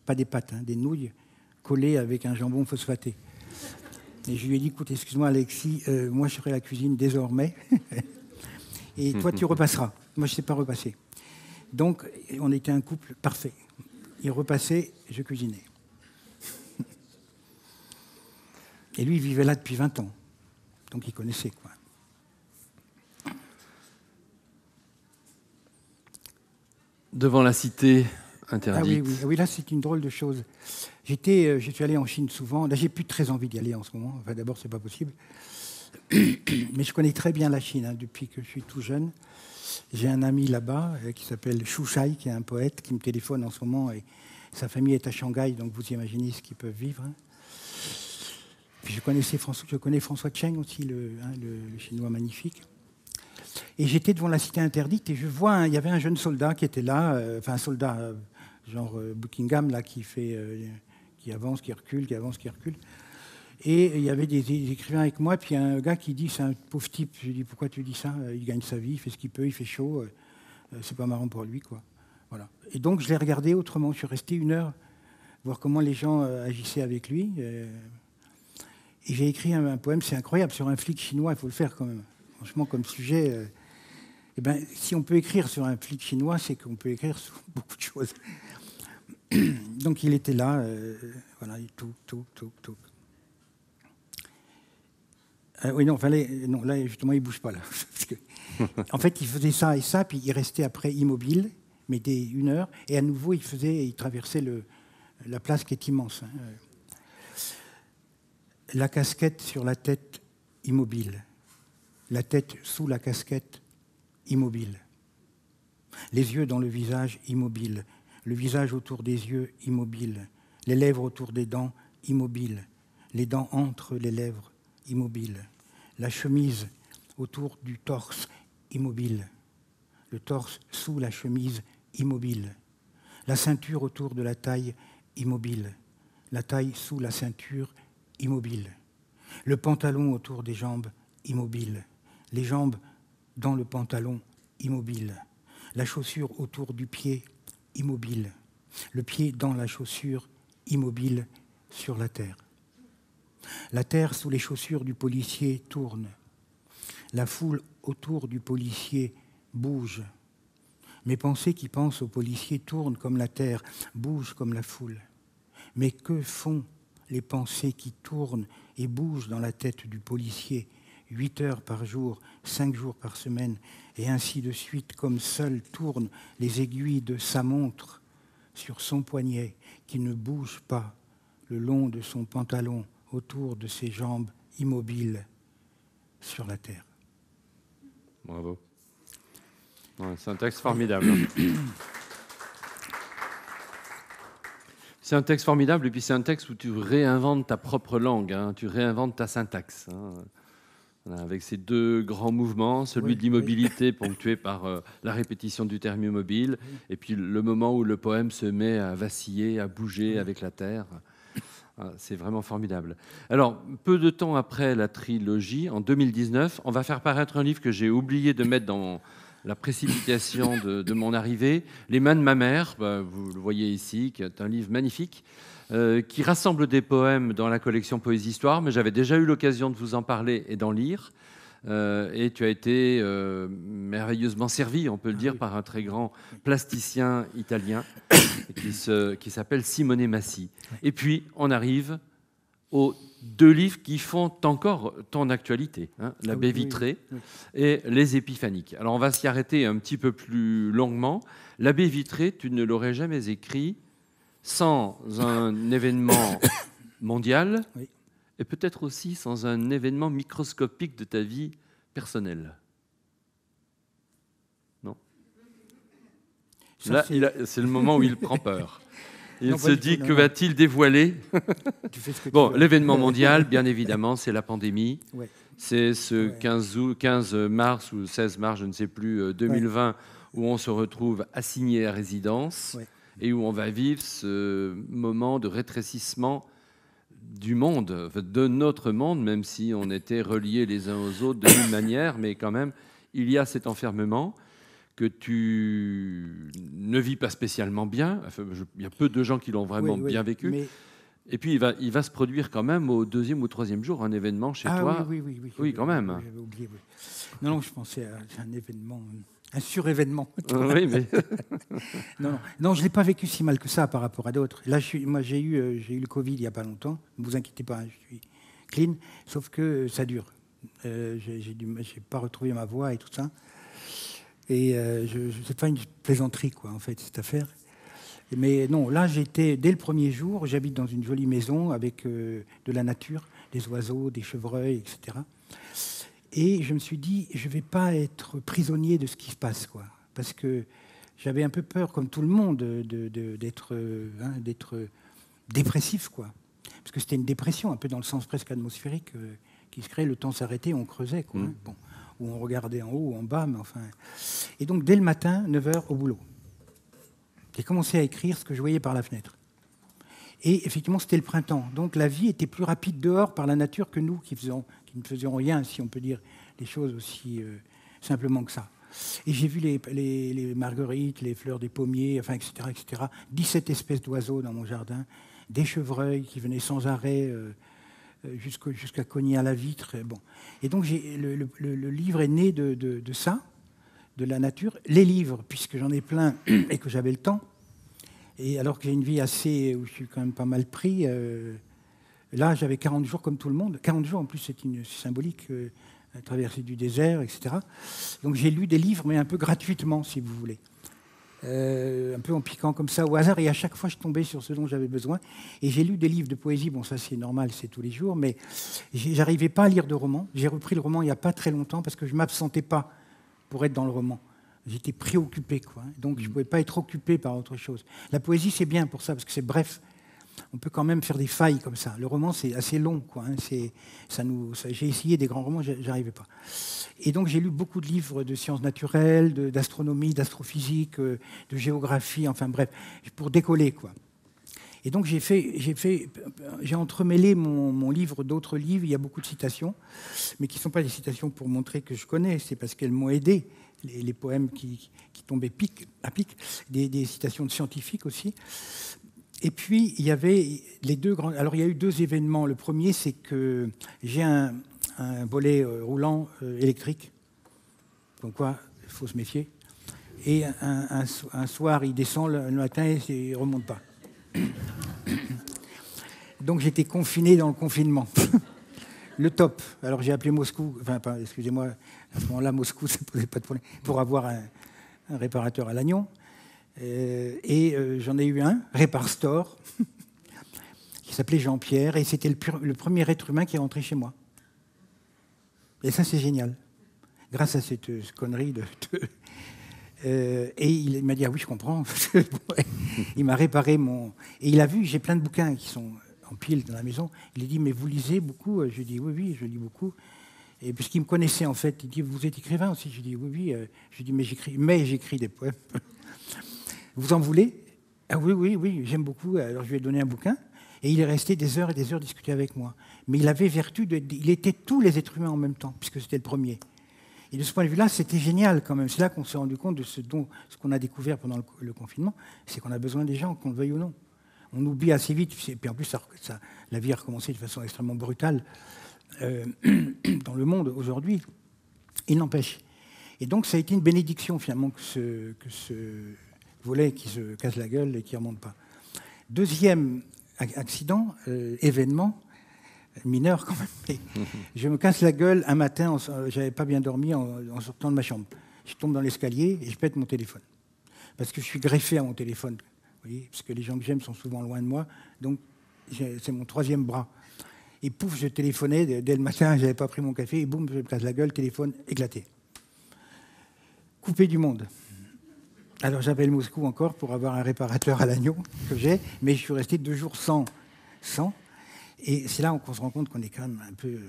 B: pas des pâtes, hein, des nouilles, collé avec un jambon phosphaté. Et je lui ai dit, écoute, excuse-moi Alexis, moi je ferai la cuisine désormais, et toi tu repasseras. Moi je ne sais pas repasser. Donc on était un couple parfait. Il repassait, je cuisinais. Et lui il vivait là depuis 20 ans, donc il connaissait, quoi.
A: Devant la cité interdite.
B: Ah oui, là c'est une drôle de chose. Je suis allé en Chine souvent. Là, j'ai plus très envie d'y aller en ce moment. Enfin, d'abord, c'est pas possible. Mais je connais très bien la Chine, hein, depuis que je suis tout jeune. J'ai un ami là-bas qui s'appelle Xu Shai, qui est un poète, qui me téléphone en ce moment. Et sa famille est à Shanghai, donc vous imaginez ce qu'ils peuvent vivre. Hein. Puis je connais François Cheng aussi, le Chinois magnifique. Et j'étais devant la cité interdite et je vois, il y avait un jeune soldat qui était là, un soldat genre Buckingham, là, qui avance, qui recule, qui avance, qui recule. Et il y avait des écrivains avec moi, puis un gars qui dit, c'est un pauvre type. Je lui dis, pourquoi tu dis ça ? Il gagne sa vie, il fait ce qu'il peut, il fait chaud, c'est pas marrant pour lui, quoi. Voilà. Et donc je l'ai regardé autrement, je suis resté 1 heure voir comment les gens agissaient avec lui. Et j'ai écrit un poème, c'est incroyable, sur un flic chinois, il faut le faire quand même. Franchement, comme sujet, eh ben, si on peut écrire sur un flic chinois, c'est qu'on peut écrire sur beaucoup de choses. Donc il était là, voilà, tout. Oui, non, enfin, là, justement, il ne bouge pas. Là, parce que, en fait, il faisait ça et ça, puis il restait après immobile, mais dès 1 heure, et à nouveau, il traversait la place qui est immense. Hein. La casquette sur la tête immobile, la tête sous la casquette immobile, les yeux dans le visage immobile, le visage autour des yeux immobile, les lèvres autour des dents immobile, les dents entre les lèvres immobile, la chemise autour du torse immobile, le torse sous la chemise immobile, la ceinture autour de la taille immobile, la taille sous la ceinture immobile, le pantalon autour des jambes immobile, les jambes dans le pantalon immobile, la chaussure autour du pied immobile, le pied dans la chaussure immobile sur la terre. La terre sous les chaussures du policier tourne. La foule autour du policier bouge. Mes pensées qui pensent au policier tournent comme la terre, bougent comme la foule. Mais que font les pensées qui tournent et bougent dans la tête du policier, 8 heures par jour, 5 jours par semaine, et ainsi de suite, comme seules tournent les aiguilles de sa montre sur son poignet, qui ne bouge pas le long de son pantalon, autour de ses jambes immobiles sur la terre.
A: Bravo. Ouais, c'est un texte formidable. C'est un texte formidable, et puis c'est un texte où tu réinventes ta propre langue, hein, tu réinventes ta syntaxe. Hein. Voilà, avec ces 2 grands mouvements, celui de l'immobilité ponctué par la répétition du terme immobile, et puis le moment où le poème se met à vaciller, à bouger avec la terre. C'est vraiment formidable. Alors, peu de temps après la trilogie, en 2019, on va faire paraître un livre que j'ai oublié de mettre dans la précipitation de mon arrivée, Les mains de ma mère, vous le voyez ici, qui est un livre magnifique, qui rassemble des poèmes dans la collection Poésie-Histoire, mais j'avais déjà eu l'occasion de vous en parler et d'en lire. Et tu as été merveilleusement servi, on peut le dire, par un très grand plasticien italien qui s'appelle Simone Massi. Et puis, on arrive aux 2 livres qui font encore ton actualité, hein, La baie vitrée et Les épiphaniques. Alors, on va s'y arrêter un petit peu plus longuement. La baie vitrée, tu ne l'aurais jamais écrit sans un événement mondial et peut-être aussi sans un événement microscopique de ta vie personnelle. Non ? Là, c'est le moment où il prend peur. Il se dit, que va-t-il dévoiler ? Bon, l'événement mondial, bien évidemment, c'est la pandémie. Ouais. C'est ce 15 mars ou 16 mars, je ne sais plus, 2020, où on se retrouve assigné à résidence et où on va vivre ce moment de rétrécissement du monde, de notre monde, même si on était reliés les uns aux autres de mille manières, mais quand même, il y a cet enfermement que tu ne vis pas spécialement bien. Enfin, il y a peu de gens qui l'ont vraiment bien vécu. Mais... Et puis, il va se produire quand même au 2e ou 3e jour un événement chez toi. Oui, quand même.
B: J'avais oublié. Non, je pensais à un événement, un surévénement.
A: Oui, mais...
B: non, je ne l'ai pas vécu si mal que ça par rapport à d'autres. Là, moi, j'ai eu le Covid il n'y a pas longtemps. Ne vous inquiétez pas, je suis clean. Sauf que ça dure. J'ai pas retrouvé ma voix et tout ça. Et c'est pas une plaisanterie, quoi, en fait, cette affaire. Mais non, là, dès le premier jour, j'habite dans une jolie maison avec de la nature, des oiseaux, des chevreuils, etc. Et je me suis dit, je ne vais pas être prisonnier de ce qui se passe, quoi. Parce que j'avais un peu peur, comme tout le monde, d'être dépressif, quoi. Parce que c'était une dépression, un peu dans le sens presque atmosphérique, qui se crée, le temps s'arrêtait, on creusait, quoi. Hein, bon. Où on regardait en haut ou en bas, mais enfin... Et donc, dès le matin, 9h, au boulot. J'ai commencé à écrire ce que je voyais par la fenêtre. Et effectivement, c'était le printemps. Donc, la vie était plus rapide dehors par la nature que nous, qui ne faisions rien, si on peut dire les choses aussi simplement que ça. Et j'ai vu les marguerites, les fleurs des pommiers, enfin, etc., etc. 17 espèces d'oiseaux dans mon jardin. des chevreuils qui venaient sans arrêt jusqu'à cogner à la vitre. Bon. Et donc le livre est né de ça, de la nature. Les livres, puisque j'en ai plein et que j'avais le temps, et alors que j'ai une vie assez où je suis quand même pas mal pris, là j'avais 40 jours comme tout le monde. 40 jours en plus, c'est symbolique, traversée du désert, etc. Donc j'ai lu des livres, mais un peu gratuitement, si vous voulez. Un peu en piquant comme ça au hasard, et à chaque fois je tombais sur ce dont j'avais besoin. Et j'ai lu des livres de poésie, bon ça c'est normal, c'est tous les jours, mais j'arrivais pas à lire de romans. J'ai repris le roman il n'y a pas très longtemps parce que je ne m'absentais pas pour être dans le roman. J'étais préoccupé, quoi. Donc je ne pouvais pas être occupé par autre chose. La poésie c'est bien pour ça, parce que c'est bref. On peut quand même faire des failles comme ça. Le roman c'est assez long, quoi. J'ai essayé des grands romans, j'arrivais pas. Et donc j'ai lu beaucoup de livres de sciences naturelles, d'astronomie, d'astrophysique, de géographie, enfin bref, pour décoller, quoi. Et donc j'ai entremêlé mon livre d'autres livres. Il y a beaucoup de citations, mais qui ne sont pas des citations pour montrer que je connais, c'est parce qu'elles m'ont aidé, les poèmes qui tombaient à pic, des citations de scientifiques aussi. Et puis il y avait les deux grands. Alors il y a eu deux événements. Le premier, c'est que j'ai un volet roulant électrique, donc quoi, il faut se méfier. Et un soir, il descend le matin et il ne remonte pas. Donc j'étais confiné dans le confinement. Le top. Alors j'ai appelé Moscou, excusez-moi, à ce moment-là, Moscou, ça ne posait pas de problème, pour avoir un réparateur à Lannion. J'en ai eu un, Reparstore, qui s'appelait Jean-Pierre, et c'était le premier être humain qui est rentré chez moi. Et ça, c'est génial. Grâce à cette connerie et il m'a dit, ah oui, je comprends. Il m'a réparé Et il a vu, j'ai plein de bouquins qui sont en pile dans la maison. Il a dit, mais vous lisez beaucoup? Je lui ai dit, oui, je lis beaucoup. Et puisqu'il me connaissait, en fait, il dit, vous êtes écrivain aussi? Je lui ai dit, oui. Je lui ai dit, mais j'écris des poèmes. Vous en voulez? Ah oui, j'aime beaucoup. Alors je lui ai donné un bouquin. Et il est resté des heures et des heures discuter avec moi. Mais il avait vertu il était tous les êtres humains en même temps, puisque c'était le premier. Et de ce point de vue-là, c'était génial quand même. C'est là qu'on s'est rendu compte de ce qu'on a découvert pendant le confinement, c'est qu'on a besoin des gens, qu'on le veuille ou non. On oublie assez vite, et puis en plus, la vie a recommencé de façon extrêmement brutale dans le monde aujourd'hui. Il n'empêche. Et donc, ça a été une bénédiction, finalement, que ce volet qui se casse la gueule et qui ne remonte pas. Deuxième accident, événement, mineur quand même, mais je me casse la gueule un matin, je n'avais pas bien dormi en sortant de ma chambre. Je tombe dans l'escalier et je pète mon téléphone. Parce que je suis greffé à mon téléphone, vous voyez, parce que les gens que j'aime sont souvent loin de moi, donc c'est mon troisième bras. Et pouf, je téléphonais, dès le matin, je n'avais pas pris mon café, et boum, je me casse la gueule, téléphone éclaté. Coupé du monde. Alors j'appelle Moscou encore pour avoir un réparateur à Lannion, que j'ai, mais je suis resté 2 jours sans. Et c'est là qu'on se rend compte qu'on est quand même un peu...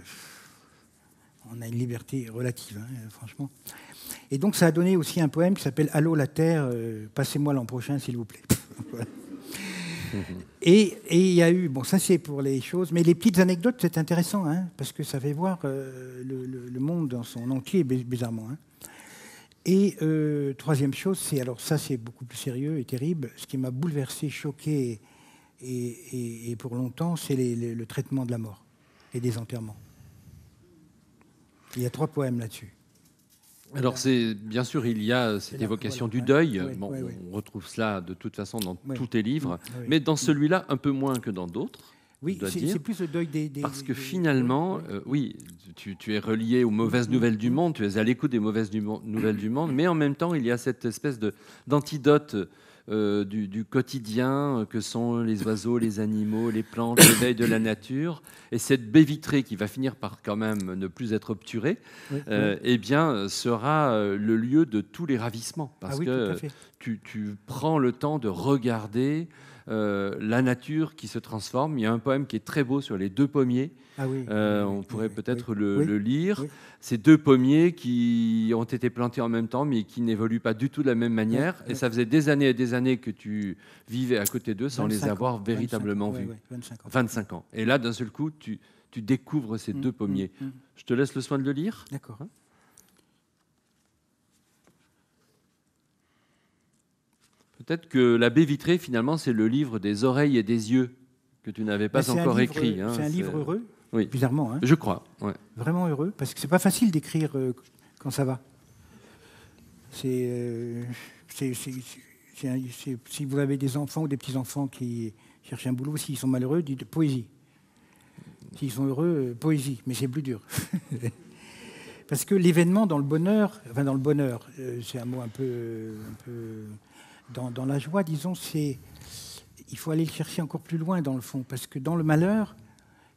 B: On a une liberté relative, hein, franchement. Et donc ça a donné aussi un poème qui s'appelle « Allô la Terre, passez-moi l'an prochain, s'il vous plaît ». Voilà. Et il y a eu... Bon, ça c'est pour les choses, mais les petites anecdotes, c'est intéressant, hein, parce que ça fait voir le monde dans son entier, bizarrement. Hein. Et troisième chose, alors ça c'est beaucoup plus sérieux et terrible, ce qui m'a bouleversé, choqué et pour longtemps, c'est le traitement de la mort et des enterrements. Il y a 3 poèmes là-dessus.
A: Alors, bien sûr, il y a cette évocation du deuil. On retrouve cela de toute façon dans tous tes livres, mais dans celui-là, un peu moins que dans d'autres.
B: Oui, c'est plus le deuil des...
A: Parce que finalement, oui, tu es relié aux mauvaises nouvelles du monde, tu es à l'écoute des mauvaises nouvelles du monde, mais en même temps, il y a cette espèce d'antidote du quotidien que sont les oiseaux, les animaux, les plantes, l'éveil de la nature, et cette baie vitrée qui va finir par quand même ne plus être obturée, eh bien, sera le lieu de tous les ravissements, parce que tu prends le temps de regarder la nature qui se transforme. Il y a un poème qui est très beau sur les 2 pommiers. On pourrait peut-être le lire. Ces 2 pommiers qui ont été plantés en même temps, mais qui n'évoluent pas du tout de la même manière. Et ça faisait des années et des années que tu vivais à côté d'eux sans les avoir véritablement vus. 25 ans. Et là, d'un seul coup, tu découvres ces 2 pommiers. Je te laisse le soin de le lire.
B: D'accord.
A: Peut-être que la baie vitrée, finalement, c'est le livre des oreilles et des yeux que tu n'avais pas encore écrit.
B: C'est un livre heureux,
A: oui.
B: Bizarrement. Hein.
A: Je crois. Ouais.
B: Vraiment heureux, parce que c'est pas facile d'écrire quand ça va. Si vous avez des enfants ou des petits-enfants qui cherchent un boulot, s'ils sont malheureux, dites poésie. S'ils sont heureux, poésie, mais c'est plus dur. Parce que l'événement dans le bonheur, c'est un mot un peu dans la joie, disons, il faut aller le chercher encore plus loin dans le fond, parce que dans le malheur,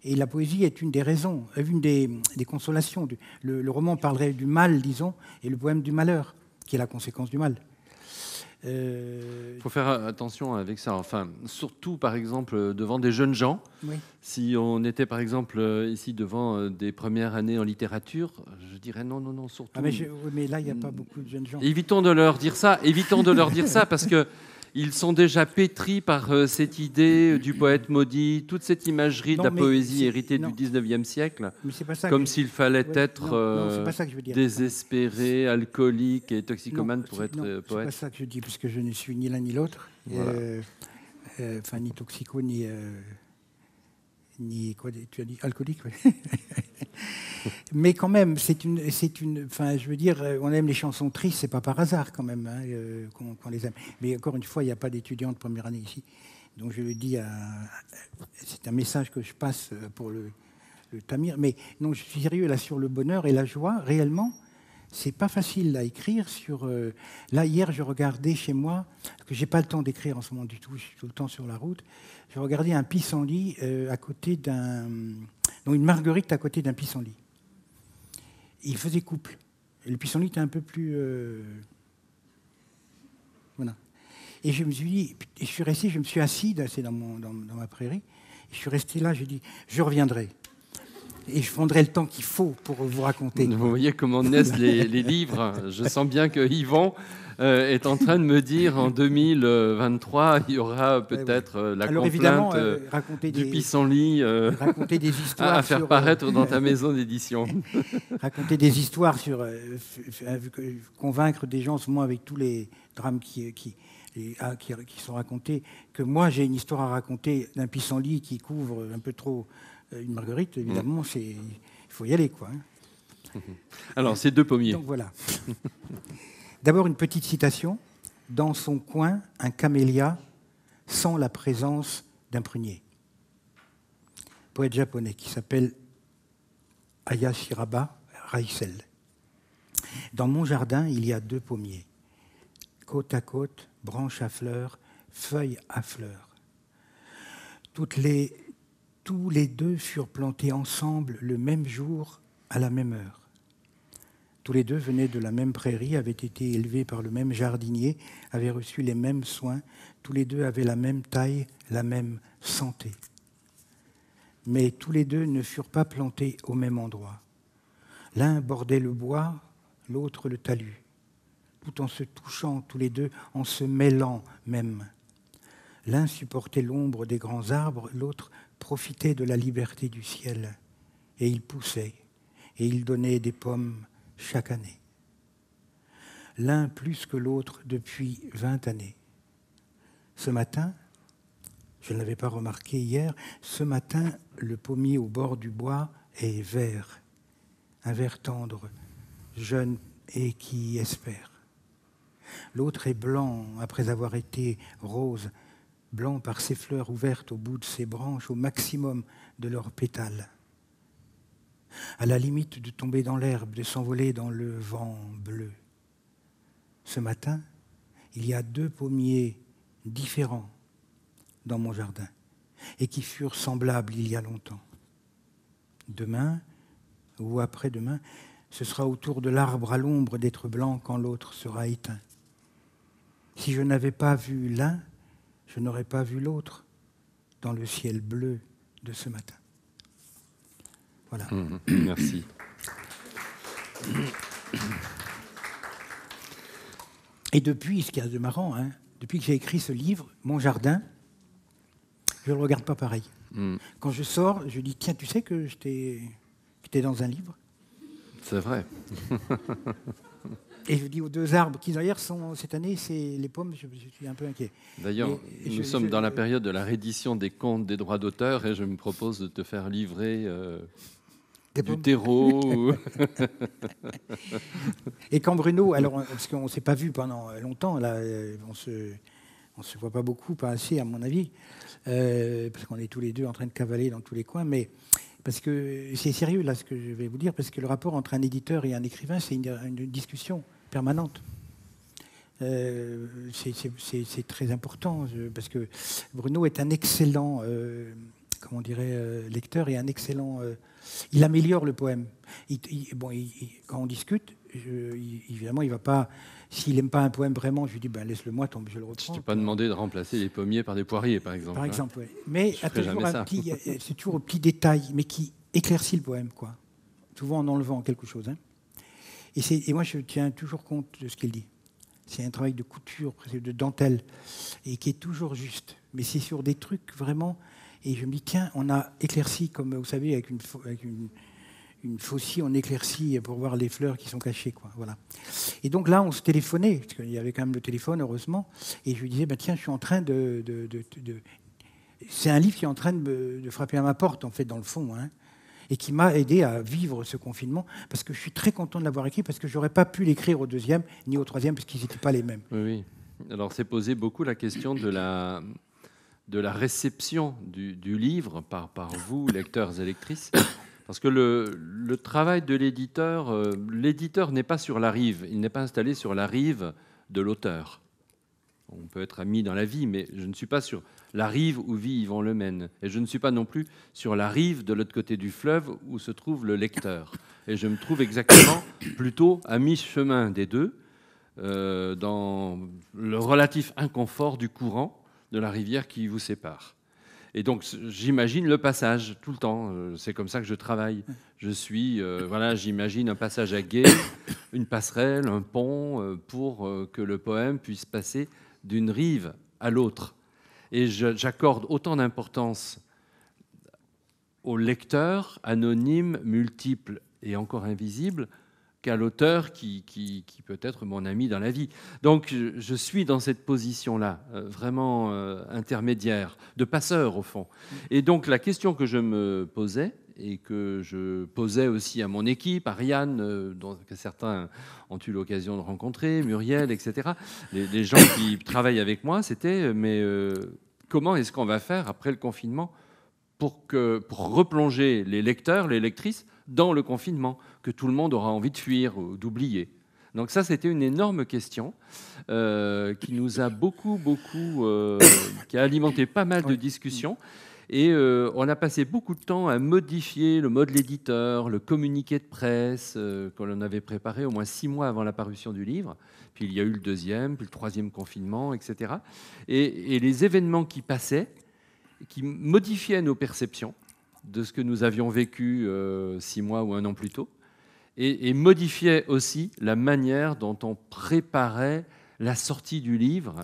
B: et la poésie est une des raisons, une des consolations. Le roman parlerait du mal, disons, et le poème du malheur, qui est la conséquence du mal.
A: Il faut faire attention avec ça. Enfin, surtout, par exemple, devant des jeunes gens.
B: Oui.
A: Si on était, par exemple, ici devant des premières années en littérature, je dirais non, surtout.
B: Ah mais là, il n'y a pas beaucoup de jeunes gens.
A: Évitons de leur dire ça. Parce que ils sont déjà pétris par cette idée du poète maudit, toute cette imagerie de la poésie héritée du 19e siècle, comme s'il fallait être désespéré, alcoolique et toxicomane pour être poète.
B: C'est pas ça que je dis, puisque je ne suis ni l'un ni l'autre, voilà. Ni toxico, ni quoi tu as dit, alcoolique. Oui. Mais quand même, enfin, je veux dire, on aime les chansons tristes, c'est pas par hasard quand même qu'on les aime. Mais encore une fois, il n'y a pas d'étudiants de première année ici, donc je le dis, c'est un message que je passe pour le Tamir. Mais non, je suis sérieux là sur le bonheur et la joie. Réellement, c'est pas facile à écrire sur. Là, hier, je regardais chez moi, parce que j'ai pas le temps d'écrire en ce moment du tout. Je suis tout le temps sur la route. Je regardais un pissenlit à côté donc une marguerite à côté d'un pissenlit. Il faisait couple. Et le pissenlit était un peu plus. Voilà. Et je me suis dit, je suis resté, je me suis assis, c'est dans ma prairie. Et je suis resté là, j'ai dit, je reviendrai. Et je prendrai le temps qu'il faut pour vous raconter.
A: Vous voyez comment naissent les livres. Je sens bien que Yvan est en train de me dire en 2023, il y aura peut-être la complainte du pissenlit
B: raconter des histoires
A: à faire paraître dans ta maison d'édition.
B: Raconter des histoires convaincre des gens, en ce moment avec tous les drames qui sont racontés, que moi j'ai une histoire à raconter d'un pissenlit qui couvre un peu trop une marguerite, évidemment, il faut y aller, quoi.
A: Alors, c'est deux pommiers.
B: Donc voilà. D'abord, une petite citation. Dans son coin, un camélia sent la présence d'un prunier. Poète japonais qui s'appelle Hayashiraba Raisel. Dans mon jardin, il y a 2 pommiers. Côte à côte, branches à fleurs, feuilles à fleurs. Tous les 2 furent plantés ensemble le même jour, à la même heure. Tous les 2 venaient de la même prairie, avaient été élevés par le même jardinier, avaient reçu les mêmes soins. Tous les 2 avaient la même taille, la même santé. Mais tous les 2 ne furent pas plantés au même endroit. L'un bordait le bois, l'autre le talus, tout en se touchant tous les 2, en se mêlant même. L'un supportait l'ombre des grands arbres, l'autre profitait de la liberté du ciel. Et il poussait, et il donnait des pommes chaque année. L'un plus que l'autre depuis 20 années. Ce matin, je ne l'avais pas remarqué hier, ce matin, le pommier au bord du bois est vert, un vert tendre, jeune et qui espère. L'autre est blanc après avoir été rose, blanc par ses fleurs ouvertes au bout de ses branches, au maximum de leurs pétales. À la limite de tomber dans l'herbe, de s'envoler dans le vent bleu. Ce matin, il y a 2 pommiers différents dans mon jardin et qui furent semblables il y a longtemps. Demain, ou après-demain, ce sera autour de l'arbre à l'ombre d'être blanc quand l'autre sera éteint. Si je n'avais pas vu l'un, je n'aurais pas vu l'autre dans le ciel bleu de ce matin. Voilà.
A: Merci.
B: Et depuis, ce qu'il y a de marrant, depuis que j'ai écrit ce livre, mon jardin, je ne le regarde pas pareil. Quand je sors, je dis, tiens, tu sais que j'étais dans un livre ?
A: C'est vrai.
B: Et je dis aux 2 arbres qui d'ailleurs sont cette année, c'est les pommes. Je suis un peu inquiet.
A: D'ailleurs, nous sommes dans la période de la reddition des comptes des droits d'auteur et je me propose de te faire livrer du terreau.
B: Et quand Bruno, alors parce qu'on ne s'est pas vu pendant longtemps, là, on se voit pas beaucoup, pas assez à mon avis, parce qu'on est tous les deux en train de cavaler dans tous les coins, mais parce que c'est sérieux là ce que je vais vous dire, parce que le rapport entre un éditeur et un écrivain, c'est une discussion permanente. C'est très important, parce que Bruno est un excellent, comment on dirait, lecteur et un excellent... il améliore le poème. Quand on discute, évidemment, il ne va pas... S'il n'aime pas un poème vraiment, je lui dis, ben, laisse-le moi, je le reprends.
A: Je t'ai pas demandé de remplacer les pommiers par des poiriers, par exemple.
B: Par exemple, oui. Mais c'est toujours un petit détail, mais qui éclaircit le poème, quoi. Souvent en enlevant quelque chose. Hein. Et moi, je tiens toujours compte de ce qu'il dit. C'est un travail de couture, de dentelle, et qui est toujours juste. Mais c'est sur des trucs vraiment... Et je me dis, tiens, on a éclairci, comme vous savez, avec une faucille, on éclaircit pour voir les fleurs qui sont cachées, quoi. Voilà. Et donc là, on se téléphonait, parce qu'il y avait quand même le téléphone, heureusement, et je lui disais, bah, tiens, je suis en train c'est un livre qui est en train de frapper à ma porte, en fait, dans le fond, hein, et qui m'a aidé à vivre ce confinement, parce que je suis très content de l'avoir écrit, parce que je n'aurais pas pu l'écrire au 2e, ni au 3e, parce qu'ils n'étaient pas les mêmes.
A: Oui, oui. Alors, c'est posé beaucoup la question de la réception du livre par vous, lecteurs et lectrices. Parce que le travail de l'éditeur n'est pas sur la rive, il n'est pas installé sur la rive de l'auteur. On peut être amis dans la vie, mais je ne suis pas sur la rive où vit Yvan Lemaine. Et je ne suis pas non plus sur la rive de l'autre côté du fleuve où se trouve le lecteur. Et je me trouve exactement plutôt à mi-chemin des deux, dans le relatif inconfort du courant de la rivière qui vous sépare. Et donc, j'imagine le passage tout le temps. C'est comme ça que je travaille. J'imagine un passage à gué, une passerelle, un pont, pour que le poème puisse passer d'une rive à l'autre. Et j'accorde autant d'importance au lecteur, anonyme, multiple et encore invisible, qu'à l'auteur qui peut être mon ami dans la vie. Donc je suis dans cette position-là, vraiment intermédiaire, de passeur au fond. Et donc la question que je me posais, et que je posais aussi à mon équipe, à Ariane, que certains ont eu l'occasion de rencontrer, Muriel, etc., les gens qui travaillent avec moi, c'était comment est-ce qu'on va faire après le confinement pour replonger les lecteurs, les lectrices dans le confinement, que tout le monde aura envie de fuir ou d'oublier. Donc ça, c'était une énorme question qui nous a qui a alimenté pas mal de discussions. Et on a passé beaucoup de temps à modifier le mode de l'éditeur, le communiqué de presse qu'on avait préparé au moins 6 mois avant la parution du livre. Puis il y a eu le 2e, puis le 3e confinement, etc. Et les événements qui passaient, qui modifiaient nos perceptions de ce que nous avions vécu 6 mois ou 1 an plus tôt, et modifiaient aussi la manière dont on préparait la sortie du livre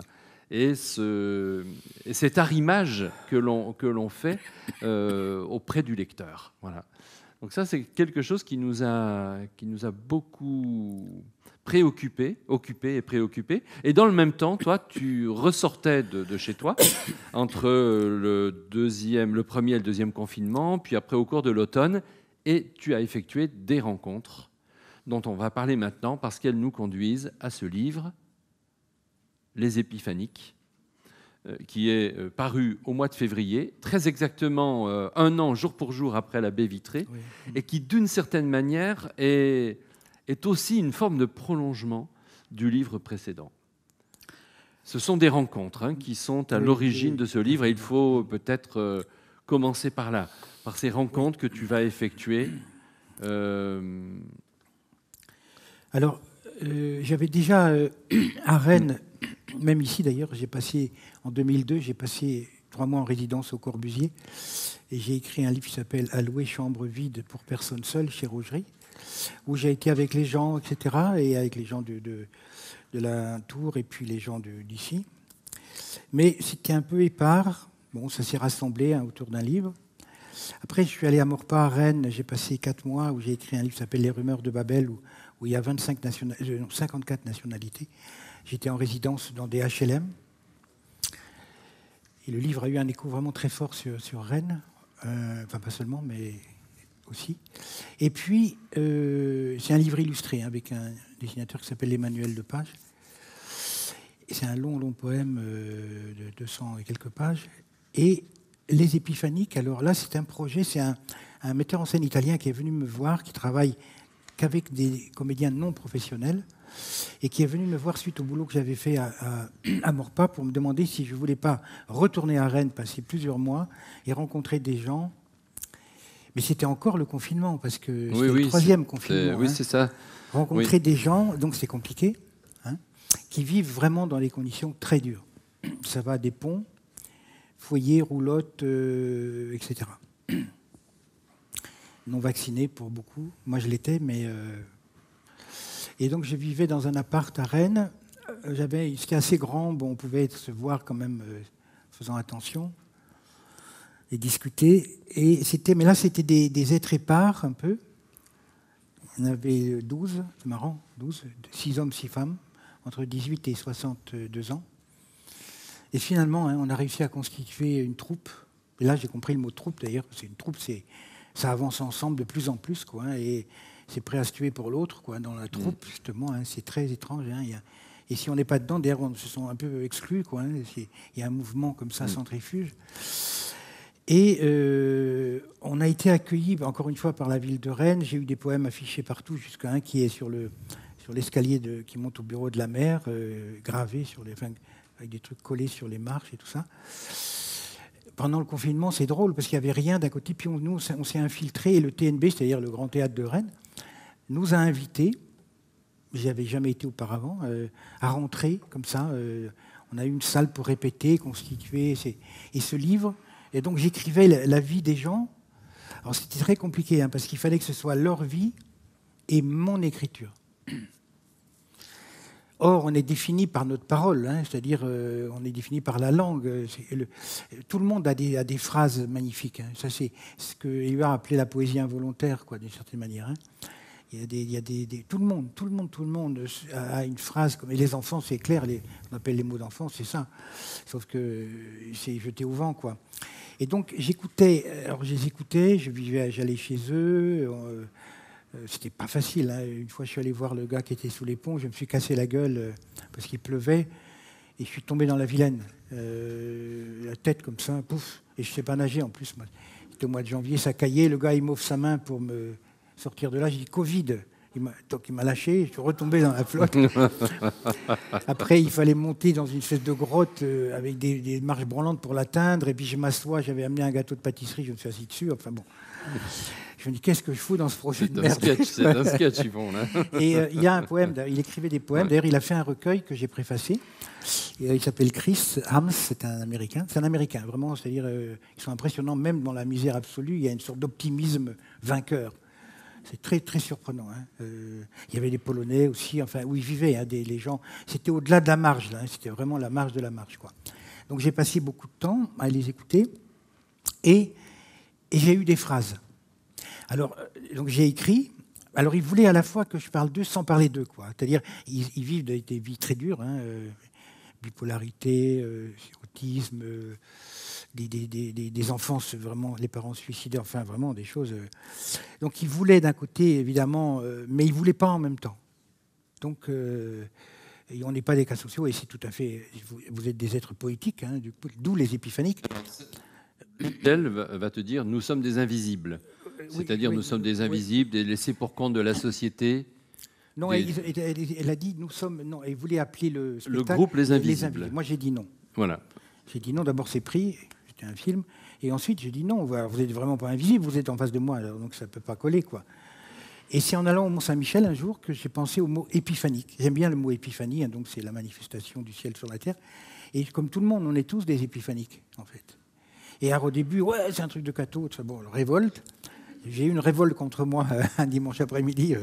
A: et cet arrimage que l'on fait auprès du lecteur. Voilà. Donc ça, c'est quelque chose qui nous a beaucoup occupé et préoccupé. Et dans le même temps, toi, tu ressortais de chez toi entre le premier et le 2e confinement, puis après au cours de l'automne, et tu as effectué des rencontres dont on va parler maintenant parce qu'elles nous conduisent à ce livre, Les Épiphaniques, qui est paru au mois de février, très exactement 1 an, jour pour jour, après la baie vitrée, oui. Et qui, d'une certaine manière, est aussi une forme de prolongement du livre précédent. Ce sont des rencontres qui sont à l'origine de ce livre, et il faut peut-être commencer par là, par ces rencontres que tu vas effectuer.
B: Alors, j'avais déjà à Rennes, même ici d'ailleurs, en 2002, j'ai passé 3 mois en résidence au Corbusier, et j'ai écrit un livre qui s'appelle « À louer chambre vide pour personne seule » chez Rougerie, où j'ai été avec les gens, etc., et avec les gens de la Tour et puis les gens d'ici. Mais c'était un peu épars. Bon, ça s'est rassemblé autour d'un livre. Après, je suis allé à Maurepas, à Rennes. J'ai passé 4 mois où j'ai écrit un livre qui s'appelle Les rumeurs de Babel, où il y a 54 nationalités. J'étais en résidence dans des HLM. Et le livre a eu un écho vraiment très fort sur Rennes. Enfin, pas seulement, mais aussi. Et puis, c'est un livre illustré avec un dessinateur qui s'appelle Emmanuel Lepage. Et c'est un long poème de 200 et quelques pages. Et Les Épiphaniques, alors là, c'est un projet, c'est un metteur en scène italien qui est venu me voir, qui travaille qu'avec des comédiens non professionnels, et qui est venu me voir suite au boulot que j'avais fait à Maurepas pour me demander si je ne voulais pas retourner à Rennes, passer plusieurs mois et rencontrer des gens. Mais c'était encore le confinement, parce que c'était le troisième confinement.
A: Oui, c'est ça.
B: Rencontrer des gens, donc c'est compliqué, hein, qui vivent vraiment dans des conditions très dures. Ça va des ponts, foyers, roulottes, etc. Non vaccinés pour beaucoup. Moi, je l'étais, mais... Et donc, je vivais dans un appart à Rennes. C'était assez grand. Bon, on pouvait se voir quand même, faisant attention, et discuter. Mais là, c'était des êtres épars, un peu. Il y en avait 12, c'est marrant, 12, 6 hommes, 6 femmes, entre 18 et 62 ans. Et finalement, hein, on a réussi à constituer une troupe. Et là, j'ai compris le mot troupe, d'ailleurs. C'est une troupe, ça avance ensemble de plus en plus, quoi, hein, et c'est prêt à se tuer pour l'autre, quoi, dans la troupe, justement. Hein, c'est très étrange. Hein, et si on n'est pas dedans, d'ailleurs, on se sent un peu exclus, quoi. Hein, il y a un mouvement comme ça, centrifuge. Et on a été accueillis, encore une fois, par la ville de Rennes. J'ai eu des poèmes affichés partout, jusqu'à un qui est sur l'escalier qui monte au bureau de la maire, gravé avec des trucs collés sur les marches et tout ça. Pendant le confinement, c'est drôle, parce qu'il n'y avait rien d'un côté. Puis nous, on s'est infiltrés, et le TNB, c'est-à-dire le Grand Théâtre de Rennes, nous a invités, j'y avais jamais été auparavant, à rentrer comme ça. On a eu une salle pour répéter, constituer. Et ce livre... Et donc j'écrivais la vie des gens. Alors c'était très compliqué, hein, parce qu'il fallait que ce soit leur vie et mon écriture. Or, on est défini par notre parole, hein, c'est-à-dire on est défini par la langue. Tout le monde a des phrases magnifiques. Hein. Ça, c'est ce que Éluard appelait la poésie involontaire, quoi, d'une certaine manière. Hein. Tout le monde a une phrase. Et les enfants, c'est clair, on appelle les mots d'enfants, c'est ça. Sauf que c'est jeté au vent, quoi. Et donc, j'écoutais, j'allais chez eux. C'était pas facile. Hein. Une fois, je suis allé voir le gars qui était sous les ponts, je me suis cassé la gueule parce qu'il pleuvait, et je suis tombé dans la Vilaine, la tête comme ça, pouf. Et je ne sais pas nager en plus. C'était au mois de janvier, ça caillait. Le gars, il m'offre sa main pour me sortir de là. J'ai dit Covid. Donc il m'a lâché, je suis retombé dans la flotte. Après, il fallait monter dans une espèce de grotte avec des marches branlantes pour l'atteindre. Et puis je m'assois, j'avais amené un gâteau de pâtisserie, je me suis assis dessus. Enfin bon. Je me dis, qu'est-ce que je fous dans ce projet de merde?
A: C'est un sketch, Yvon, là.
B: Et il y a un poème, il écrivait des poèmes. D'ailleurs, il a fait un recueil que j'ai préfacé. Il s'appelle Chris Hams, c'est un Américain. C'est un Américain, vraiment. C'est-à-dire, ils sont impressionnants, même dans la misère absolue. Il y a une sorte d'optimisme vainqueur. C'est très, très surprenant. Hein. Il y avait des Polonais aussi, enfin, où ils vivaient, hein, les gens. C'était au-delà de la marge, là, hein. C'était vraiment la marge de la marge, quoi. Donc j'ai passé beaucoup de temps à les écouter, et j'ai eu des phrases. Alors, donc j'ai écrit. Alors ils voulaient à la fois que je parle d'eux sans parler d'eux, quoi. C'est-à-dire, ils vivent des vies très dures, hein, bipolarité, autisme... Des enfants, vraiment, les parents suicidaires, enfin vraiment des choses. Donc ils voulaient d'un côté, évidemment, mais ils ne voulaient pas en même temps. Donc on n'est pas des cas sociaux, et c'est tout à fait... Vous êtes des êtres poétiques, hein, d'où les épiphaniques.
A: Elle va te dire, nous sommes des invisibles. C'est-à-dire, nous sommes des invisibles, des laissés pour compte de la société.
B: Non, elle a dit, nous sommes... Non, elle voulait appeler le spectacle...
A: Le groupe Les Invisibles.
B: Moi, j'ai dit non.
A: Voilà.
B: J'ai dit non, d'abord c'est pris... C'était un film. Et ensuite, j'ai dit non, vous n'êtes vraiment pas invisible, vous êtes en face de moi, alors, donc ça ne peut pas coller, quoi. Et c'est en allant au Mont-Saint-Michel un jour que j'ai pensé au mot épiphanique. J'aime bien le mot épiphanie, hein, donc c'est la manifestation du ciel sur la terre. Et comme tout le monde, on est tous des épiphaniques, en fait. Et alors, au début, ouais, c'est un truc de catho, bon, révolte. J'ai eu une révolte contre moi un dimanche après-midi.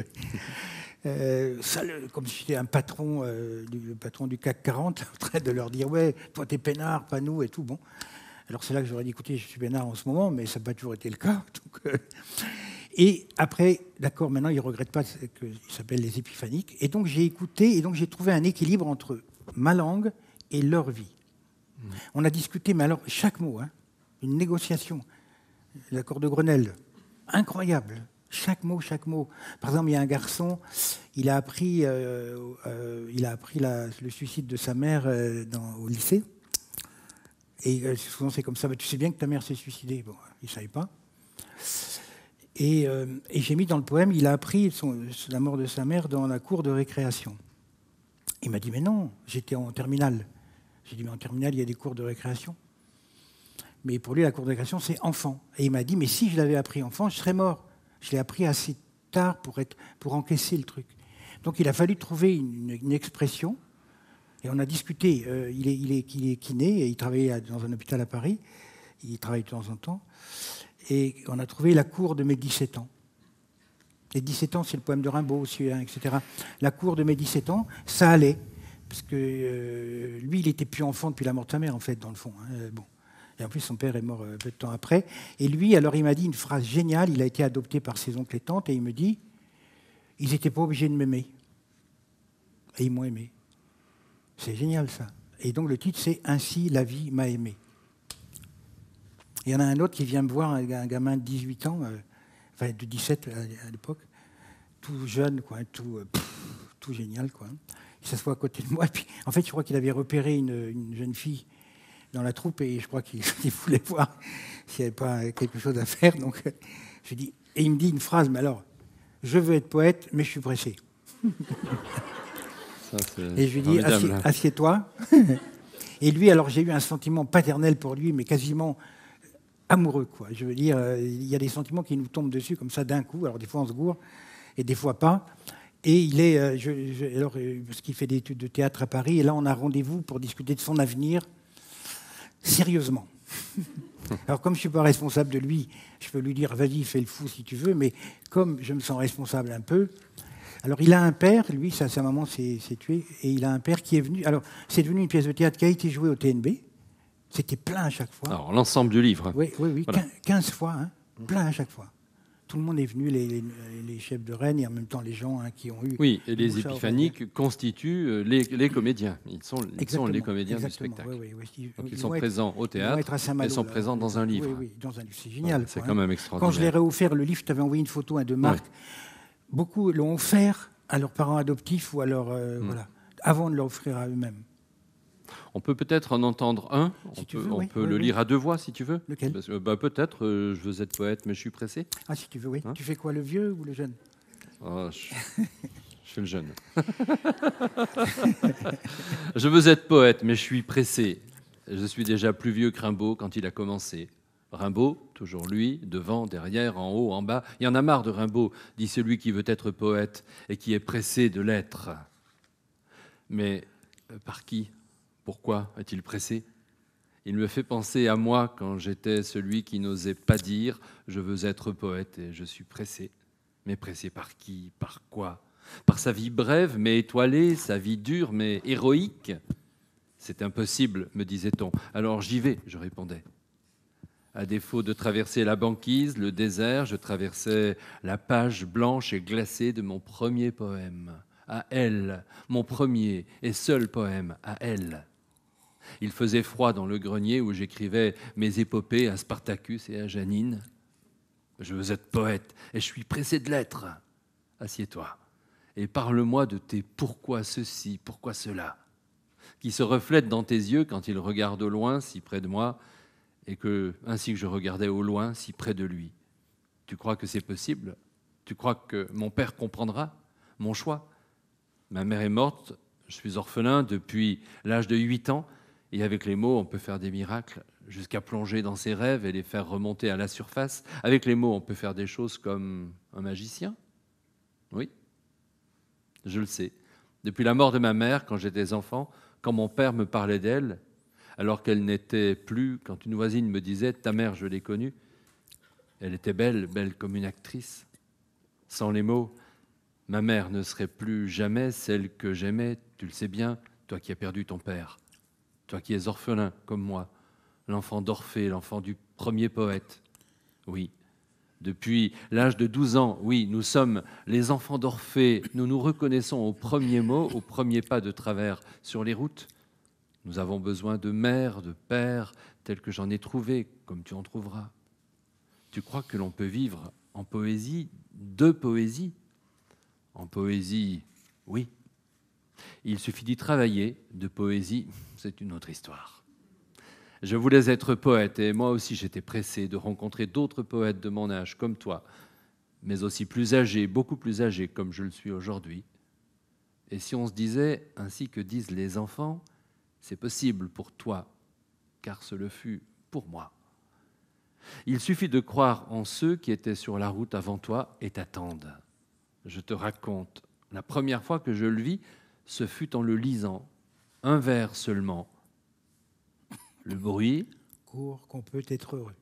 B: Comme si j'étais un patron, le patron du CAC 40, en train de leur dire, ouais, toi t'es peinard, pas nous, et tout, bon. Alors c'est là que j'aurais dit, écoutez, je suis peinard en ce moment, mais ça n'a pas toujours été le cas. Donc, et après, d'accord, maintenant, ils ne regrettent pas qu'ils s'appellent les épiphaniques. Et donc, j'ai écouté, et donc j'ai trouvé un équilibre entre ma langue et leur vie. On a discuté, mais alors, chaque mot, hein, une négociation. L'accord de Grenelle, incroyable. Chaque mot, chaque mot. Par exemple, il y a un garçon, il a appris le suicide de sa mère au lycée. Et souvent, c'est comme ça. Mais tu sais bien que ta mère s'est suicidée. Bon, il ne savait pas. Et j'ai mis dans le poème, il a appris la mort de sa mère dans la cour de récréation. Il m'a dit, mais non, j'étais en terminale. J'ai dit, mais en terminale, il y a des cours de récréation. Mais pour lui, la cour de récréation, c'est enfant. Et il m'a dit, mais si je l'avais appris enfant, je serais mort. Je l'ai appris assez tard pour encaisser le truc. Donc il a fallu trouver une expression. Et on a discuté. Il est kiné, et il travaillait dans un hôpital à Paris. Il travaille de temps en temps. Et on a trouvé la cour de mes 17 ans. Les 17 ans, c'est le poème de Rimbaud aussi, hein, etc. La cour de mes 17 ans, ça allait. Parce que lui, il n'était plus enfant depuis la mort de sa mère, en fait, dans le fond. Hein, bon. Et en plus, son père est mort peu de temps après. Et lui, alors, il m'a dit une phrase géniale. Il a été adopté par ses oncles et tantes. Et il me dit, ils n'étaient pas obligés de m'aimer. Et ils m'ont aimé. C'est génial, ça. Et donc, le titre, c'est « Ainsi, la vie m'a aimé ». Il y en a un autre qui vient me voir, un gamin de 18 ans, enfin de 17 à l'époque, tout jeune, quoi, tout génial, quoi. Il s'assoit à côté de moi. Et puis, en fait, je crois qu'il avait repéré une jeune fille dans la troupe et je crois qu'il voulait voir s'il n'y avait pas quelque chose à faire. Donc, je dis, et il me dit une phrase, mais alors, je veux être poète, mais je suis pressé.
A: Ça,
B: et je lui dis, assieds-toi. Et lui, alors, j'ai eu un sentiment paternel pour lui, mais quasiment amoureux, quoi. Je veux dire, il y a des sentiments qui nous tombent dessus comme ça d'un coup. Alors des fois on se gourre et des fois pas. Et il est, parce qu'il fait des études de théâtre à Paris, et là on a rendez-vous pour discuter de son avenir sérieusement. Alors comme je suis pas responsable de lui, je peux lui dire vas-y fais le fou si tu veux, mais comme je me sens responsable un peu. Alors il a un père, lui, sa maman s'est tuée, et il a un père qui est venu. Alors c'est devenu une pièce de théâtre qui a été jouée au TNB. C'était plein à chaque fois.
A: Alors, l'ensemble du livre.
B: Oui,
A: voilà.
B: 15 fois, hein, plein à chaque fois. Tout le monde est venu, les chefs de Rennes, et en même temps les gens qui ont eu...
A: Oui, et les épiphaniques constituent les comédiens. Ils sont les comédiens du spectacle. Donc ils sont présents au théâtre, ils sont présents dans un livre.
B: Oui, dans un livre, c'est génial.
A: C'est quand même extraordinaire.
B: Quand je l'ai réoffert, le livre, je t'avais envoyé une photo de Marc. Beaucoup l'ont offert à leurs parents adoptifs ou à leur... voilà, avant de l'offrir à eux-mêmes.
A: On peut peut-être en entendre un. On peut le lire à deux voix, si tu veux.
B: Lequel ?
A: Peut-être. Je veux être poète, mais je suis pressé.
B: Ah, si tu veux, oui. Hein ? Tu fais quoi, le vieux ou le jeune ?
A: Je fais le jeune. Je veux être poète, mais je suis pressé. Je suis déjà plus vieux que Rimbaud quand il a commencé. Rimbaud, toujours lui, devant, derrière, en haut, en bas. Il y en a marre de Rimbaud, dit celui qui veut être poète et qui est pressé de l'être. Mais par qui ? Pourquoi est-il pressé ? Il me fait penser à moi quand j'étais celui qui n'osait pas dire « je veux être poète » et je suis pressé. Mais pressé par qui ? Par quoi ? Par sa vie brève mais étoilée, sa vie dure mais héroïque ? C'est impossible, me disait-on. Alors j'y vais, je répondais. À défaut de traverser la banquise, le désert, je traversais la page blanche et glacée de mon premier poème. À elle, mon premier et seul poème, à elle. Il faisait froid dans le grenier où j'écrivais mes épopées à Spartacus et à Janine. Je veux être poète et je suis pressé de l'être. Assieds-toi et parle-moi de tes pourquoi ceci, pourquoi cela, qui se reflètent dans tes yeux quand ils regardent au loin, si près de moi, et que, ainsi que je regardais au loin, si près de lui. Tu crois que c'est possible ? Tu crois que mon père comprendra mon choix ? Ma mère est morte, je suis orphelin depuis l'âge de 8 ans, et avec les mots, on peut faire des miracles, jusqu'à plonger dans ses rêves et les faire remonter à la surface. Avec les mots, on peut faire des choses comme un magicien. Oui, je le sais. Depuis la mort de ma mère, quand j'étais enfant, quand mon père me parlait d'elle, alors qu'elle n'était plus, quand une voisine me disait « ta mère, je l'ai connue », elle était belle, belle comme une actrice. Sans les mots, ma mère ne serait plus jamais celle que j'aimais, tu le sais bien, toi qui as perdu ton père. Toi qui es orphelin comme moi, l'enfant d'Orphée, l'enfant du premier poète. Oui. Depuis l'âge de 12 ans, oui, nous sommes les enfants d'Orphée. Nous nous reconnaissons aux premiers mots, aux premiers pas de travers sur les routes. Nous avons besoin de mère, de père, tel que j'en ai trouvé, comme tu en trouveras. Tu crois que l'on peut vivre en poésie, de poésie? En poésie, oui. Il suffit d'y travailler. De poésie, c'est une autre histoire. Je voulais être poète et moi aussi j'étais pressé de rencontrer d'autres poètes de mon âge comme toi, mais aussi plus âgés, beaucoup plus âgés comme je le suis aujourd'hui. Et si on se disait, ainsi que disent les enfants, c'est possible pour toi, car ce le fut pour moi. Il suffit de croire en ceux qui étaient sur la route avant toi et t'attendent. Je te raconte, la première fois que je le vis, ce fut en le lisant, un vers seulement. Le bruit
B: court qu'on peut être heureux.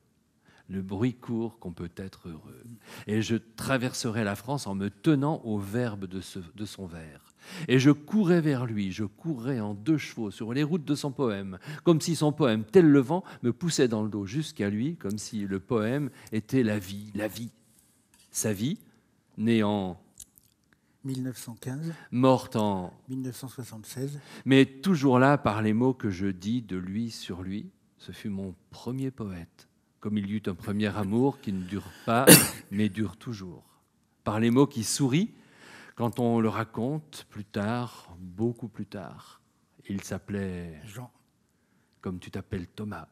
A: Le bruit court qu'on peut être heureux. Et je traverserai la France en me tenant au verbe de son vers. Et je courais vers lui, je courais en 2 chevaux sur les routes de son poème, comme si son poème, tel le vent, me poussait dans le dos jusqu'à lui, comme si le poème était la vie, la vie. Sa vie, née en
B: 1915,
A: morte en
B: 1976,
A: mais toujours là par les mots que je dis de lui sur lui. Ce fut mon premier poète, comme il y eut un premier amour qui ne dure pas, mais dure toujours. Par les mots qui sourient quand on le raconte plus tard, beaucoup plus tard. Il s'appelait
B: Jean.
A: Comme tu t'appelles Thomas.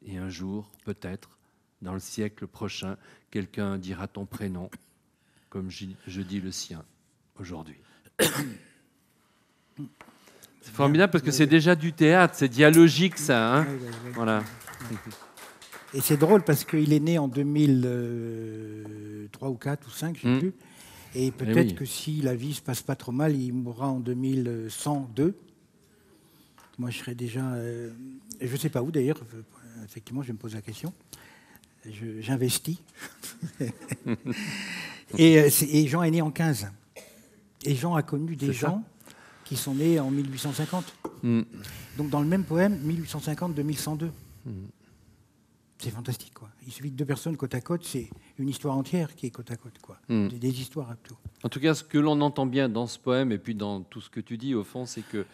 A: Et un jour, peut-être, dans le siècle prochain, quelqu'un dira ton prénom, comme je dis le sien aujourd'hui. C'est formidable parce que c'est déjà du théâtre, c'est dialogique ça. Hein,
B: oui.
A: Voilà.
B: Et c'est drôle parce qu'il est né en 2003 ou 4 ou 5, je ne sais plus. Et peut-être que si la vie ne se passe pas trop mal, il mourra en 2102. Moi, je serais déjà... je ne sais pas où d'ailleurs, effectivement, je me pose la question. J'investis. Et Jean est né en 15. Et Jean a connu des gens qui sont nés en 1850. Donc dans le même poème, 1850-2102. C'est fantastique, quoi. Il suffit de 2 personnes côte à côte, c'est une histoire entière qui est côte à côte, quoi. Des histoires à tout.
A: En tout cas, ce que l'on entend bien dans ce poème et puis dans tout ce que tu dis, au fond, c'est que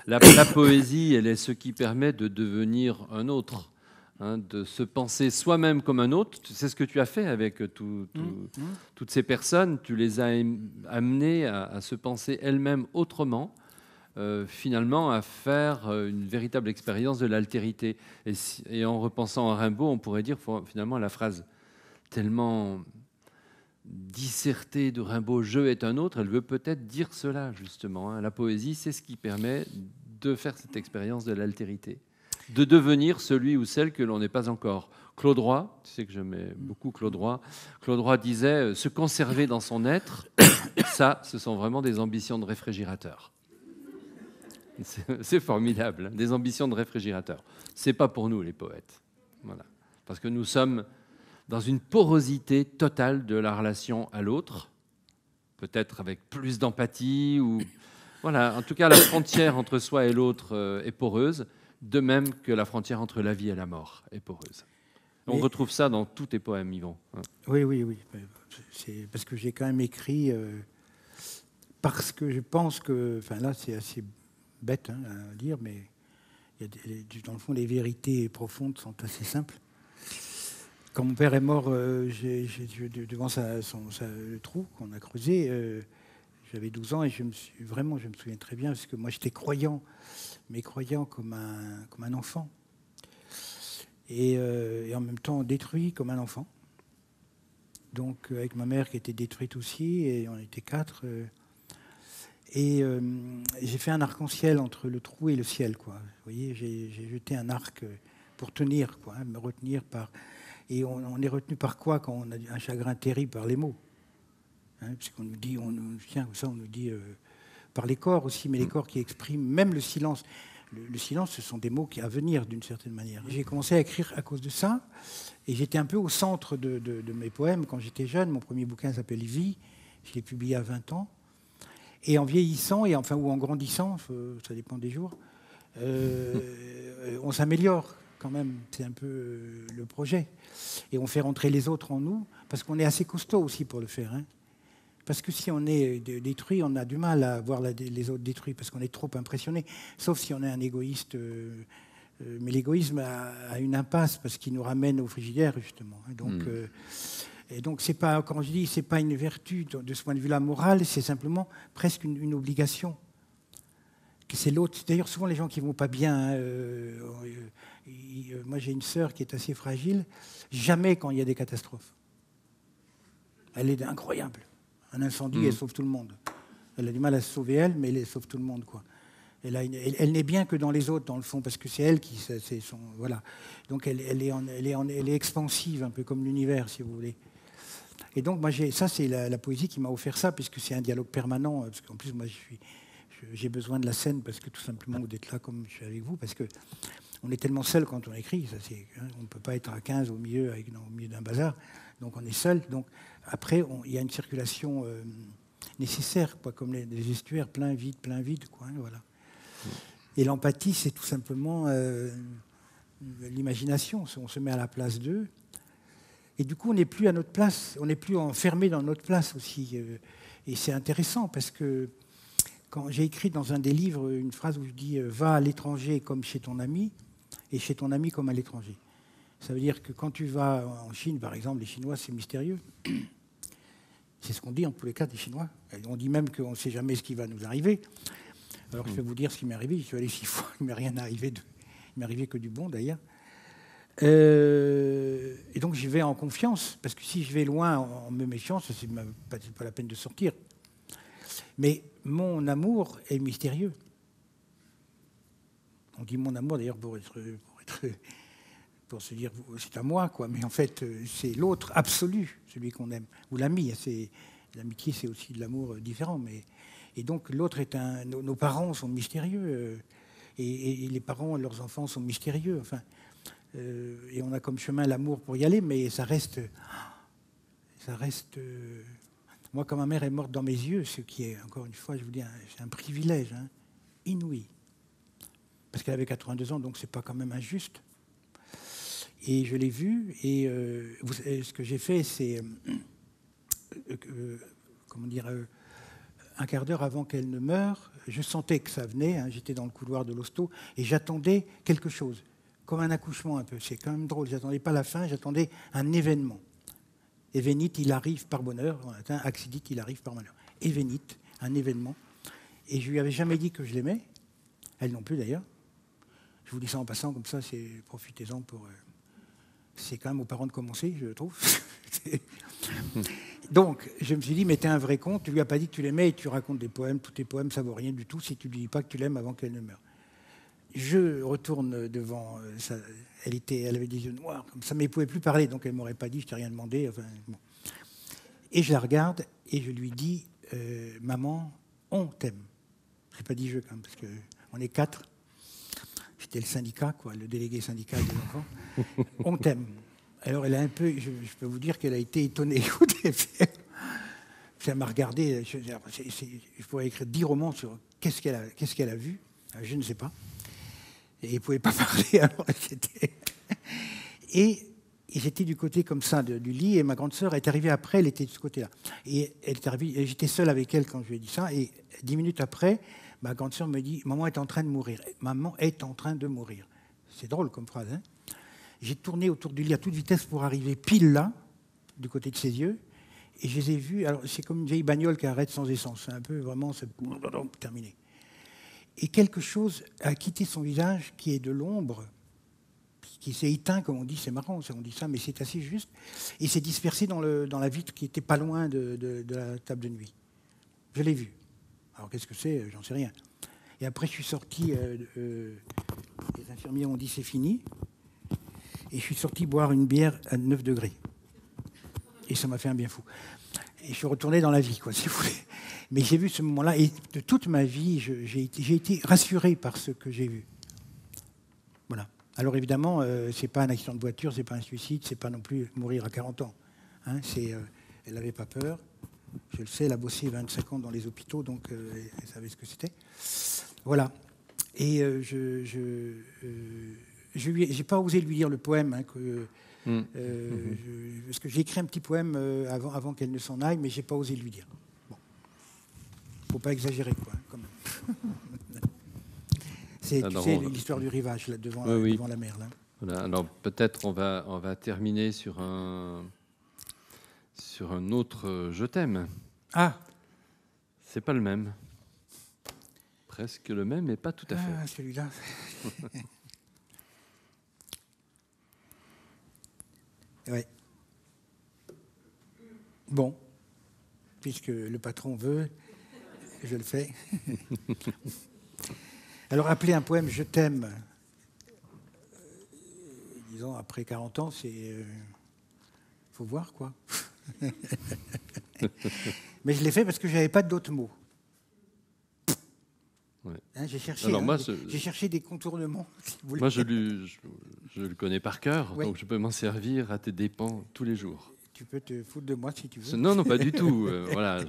A: la poésie, elle est ce qui permet de devenir un autre. Hein, de se penser soi-même comme un autre. C'est ce que tu as fait avec toutes ces personnes. Tu les as amenées à se penser elles-mêmes autrement, finalement à faire une véritable expérience de l'altérité. Et en repensant à Rimbaud, on pourrait dire finalement la phrase tellement dissertée de Rimbaud, « je est un autre », elle veut peut-être dire cela, justement. Hein. La poésie, c'est ce qui permet de faire cette expérience de l'altérité, de devenir celui ou celle que l'on n'est pas encore. Claude Roy, tu sais que j'aimais beaucoup Claude Roy. Claude Roy disait se conserver dans son être, ça, ce sont vraiment des ambitions de réfrigérateur. C'est formidable, hein, des ambitions de réfrigérateur. C'est pas pour nous les poètes, voilà, parce que nous sommes dans une porosité totale de la relation à l'autre, peut-être avec plus d'empathie ou voilà. En tout cas, la frontière entre soi et l'autre est poreuse. De même que la frontière entre la vie et la mort est poreuse. On retrouve ça dans tous tes poèmes, Yvon.
B: Oui. C'est parce que j'ai quand même écrit, parce que je pense que, enfin là c'est assez bête à dire, mais dans le fond les vérités profondes sont assez simples. Quand mon père est mort, devant le trou qu'on a creusé, j'avais 12 ans et je me souviens très bien, parce que moi j'étais croyant, mais croyant comme un enfant. Et en même temps détruit comme un enfant. Donc avec ma mère qui était détruite aussi, et on était 4. Et j'ai fait un arc-en-ciel entre le trou et le ciel, quoi. Vous voyez, j'ai jeté un arc pour tenir, quoi, me retenir par... Et on est retenu par quoi quand on a un chagrin terrible? Par les mots. Hein, parce qu'on nous dit, on nous dit par les corps aussi, mais les corps qui expriment même le silence. Le silence, ce sont des mots à venir d'une certaine manière. J'ai commencé à écrire à cause de ça, et j'étais un peu au centre de mes poèmes quand j'étais jeune. Mon premier bouquin s'appelle Vie, je l'ai publié à 20 ans. Et en vieillissant, ou en grandissant, ça dépend des jours, on s'améliore. quand même, c'est un peu le projet. Et on fait rentrer les autres en nous, parce qu'on est assez costaud aussi pour le faire. Hein. Parce que si on est détruit, on a du mal à voir les autres détruits, parce qu'on est trop impressionné. Sauf si on est un égoïste. Mais l'égoïsme a une impasse, parce qu'il nous ramène au frigidaire, justement. Hein. Donc, et donc, c'est pas, quand je dis c'est pas une vertu de ce point de vue-là morale, c'est simplement presque une obligation. Que c'est l'autre. D'ailleurs, souvent les gens qui vont pas bien. Moi, j'ai une sœur qui est assez fragile. Jamais quand il y a des catastrophes. Elle est incroyable. Un incendie, elle sauve tout le monde. Elle a du mal à se sauver elle, mais elle sauve tout le monde, quoi. Elle n'est bien que dans les autres, dans le fond, parce que c'est elle qui, c'est son, voilà. Donc elle est expansive, un peu comme l'univers, si vous voulez. Et donc moi, ça, c'est la poésie qui m'a offert ça, puisque c'est un dialogue permanent. Parce qu'en plus, moi, j'ai besoin de la scène, parce que tout simplement, d'être là comme je suis avec vous, parce que on est tellement seul quand on écrit. Ça, on ne peut pas être à 15 au milieu d'un bazar. Donc on est seul. Donc après, il y a une circulation nécessaire, quoi, comme les estuaires, plein vide, quoi. Hein, voilà. Et l'empathie, c'est tout simplement l'imagination. On se met à la place d'eux. Et du coup, on n'est plus à notre place. On n'est plus enfermé dans notre place aussi. Et c'est intéressant parce que quand j'ai écrit dans un des livres une phrase où je dis « Va à l'étranger comme chez ton ami et chez ton ami comme à l'étranger ». Ça veut dire que quand tu vas en Chine, par exemple, les Chinois, c'est mystérieux. C'est ce qu'on dit en tous les cas des Chinois. Et on dit même qu'on ne sait jamais ce qui va nous arriver. Alors je vais vous dire ce qui m'est arrivé. Je suis allé 6 fois, il ne m'est rien arrivé. Il m'est arrivé que du bon d'ailleurs. Et donc j'y vais en confiance, parce que si je vais loin en me méfiant, ce n'est pas la peine de sortir. Mais mon amour est mystérieux. On dit mon amour d'ailleurs pour se dire c'est à moi, quoi. Mais en fait, c'est l'autre absolu, celui qu'on aime. Ou l'ami. L'amitié, c'est aussi de l'amour différent. Et donc l'autre est nos parents sont mystérieux. Et les parents et leurs enfants sont mystérieux. Enfin, et on a comme chemin l'amour pour y aller, mais ça reste. Moi, quand ma mère est morte dans mes yeux, ce qui est, encore une fois, je vous dis, c'est un privilège inouï. Parce qu'elle avait 82 ans, donc c'est pas quand même injuste. Et je l'ai vue, et ce que j'ai fait, c'est, un quart d'heure avant qu'elle ne meure, je sentais que ça venait, j'étais dans le couloir de l'hosto, et j'attendais quelque chose, comme un accouchement un peu. C'est quand même drôle, j'attendais pas la fin, j'attendais un événement. Evenit, il arrive par bonheur, en latin, accidit, il arrive par malheur. Evenit, un événement. Et je lui avais jamais dit que je l'aimais, elle non plus d'ailleurs. Je vous dis ça en passant, comme ça, profitez-en pour... c'est quand même aux parents de commencer, je trouve. Donc, je me suis dit, mais t'es un vrai con, tu lui as pas dit que tu l'aimais et tu racontes des poèmes, tous tes poèmes, ça vaut rien du tout si tu lui dis pas que tu l'aimes avant qu'elle ne meure. Je retourne devant, elle avait des yeux noirs, comme ça, mais elle ne pouvait plus parler, donc elle ne m'aurait pas dit, je t'ai rien demandé. Enfin, bon. Et je la regarde et je lui dis, maman, on t'aime. Je n'ai pas dit je, quand même, parce qu'on est 4. J'étais le syndicat, quoi, le délégué syndical des enfants. On t'aime. Alors elle a un peu, je peux vous dire qu'elle a été étonnée. Elle m'a regardé, je pourrais écrire 10 romans sur qu'est-ce qu'elle a vu, je ne sais pas. Et elle ne pouvait pas parler, alors et j'étais du côté comme ça du lit, et ma grande sœur est arrivée après, elle était de ce côté-là. Et j'étais seul avec elle quand je lui ai dit ça, et 10 minutes après, ma grande sœur me dit « Maman est en train de mourir. » Maman est en train de mourir. C'est drôle comme phrase, hein. J'ai tourné autour du lit à toute vitesse pour arriver pile là, du côté de ses yeux, et je les ai vus. Alors, c'est comme une vieille bagnole qui arrête sans essence. C'est un peu vraiment terminé. Et quelque chose a quitté son visage qui est de l'ombre, qui s'est éteint, comme on dit. C'est marrant, on dit ça, mais c'est assez juste. Et s'est dispersé dans la vitre qui était pas loin de la table de nuit. Je l'ai vu. Alors, qu'est-ce que c'est? J'en sais rien. Et après, je suis sorti. Les infirmiers ont dit c'est fini. Et je suis sorti boire une bière à 9 degrés. Et ça m'a fait un bien fou. Et je suis retourné dans la vie, quoi, si vous voulez. Mais j'ai vu ce moment-là, et de toute ma vie, j'ai été rassuré par ce que j'ai vu. Voilà. Alors évidemment, ce n'est pas un accident de voiture, ce n'est pas un suicide, ce n'est pas non plus mourir à 40 ans. Hein, elle n'avait pas peur. Je le sais, elle a bossé 25 ans dans les hôpitaux, donc elle savait ce que c'était. Voilà. Et j'ai pas osé lui lire le poème, hein, parce que j'ai écrit un petit poème avant qu'elle ne s'en aille, mais j'ai pas osé lui dire. Bon, faut pas exagérer, quoi, hein, quand même. C'est l'histoire du rivage là, devant la mer. Là.
A: Voilà, alors peut-être on va terminer sur un autre je t'aime.
B: Ah,
A: c'est pas le même. Presque le même, mais pas tout à fait.
B: Ah, celui-là. Ouais. Bon, puisque le patron veut, je le fais. Alors, appeler un poème « Je t'aime », disons, après 40 ans, c'est... faut voir, quoi. Mais je l'ai fait parce que je n'avais pas d'autres mots.
A: Ouais.
B: Hein, j'ai cherché,
A: alors,
B: j'ai cherché des contournements. Si vous voulez.
A: Moi, je le connais par cœur,
B: ouais.
A: donc je peux m'en servir à tes dépens tous les jours.
B: Tu peux te foutre de moi si tu veux.
A: Non, pas du tout. Voilà.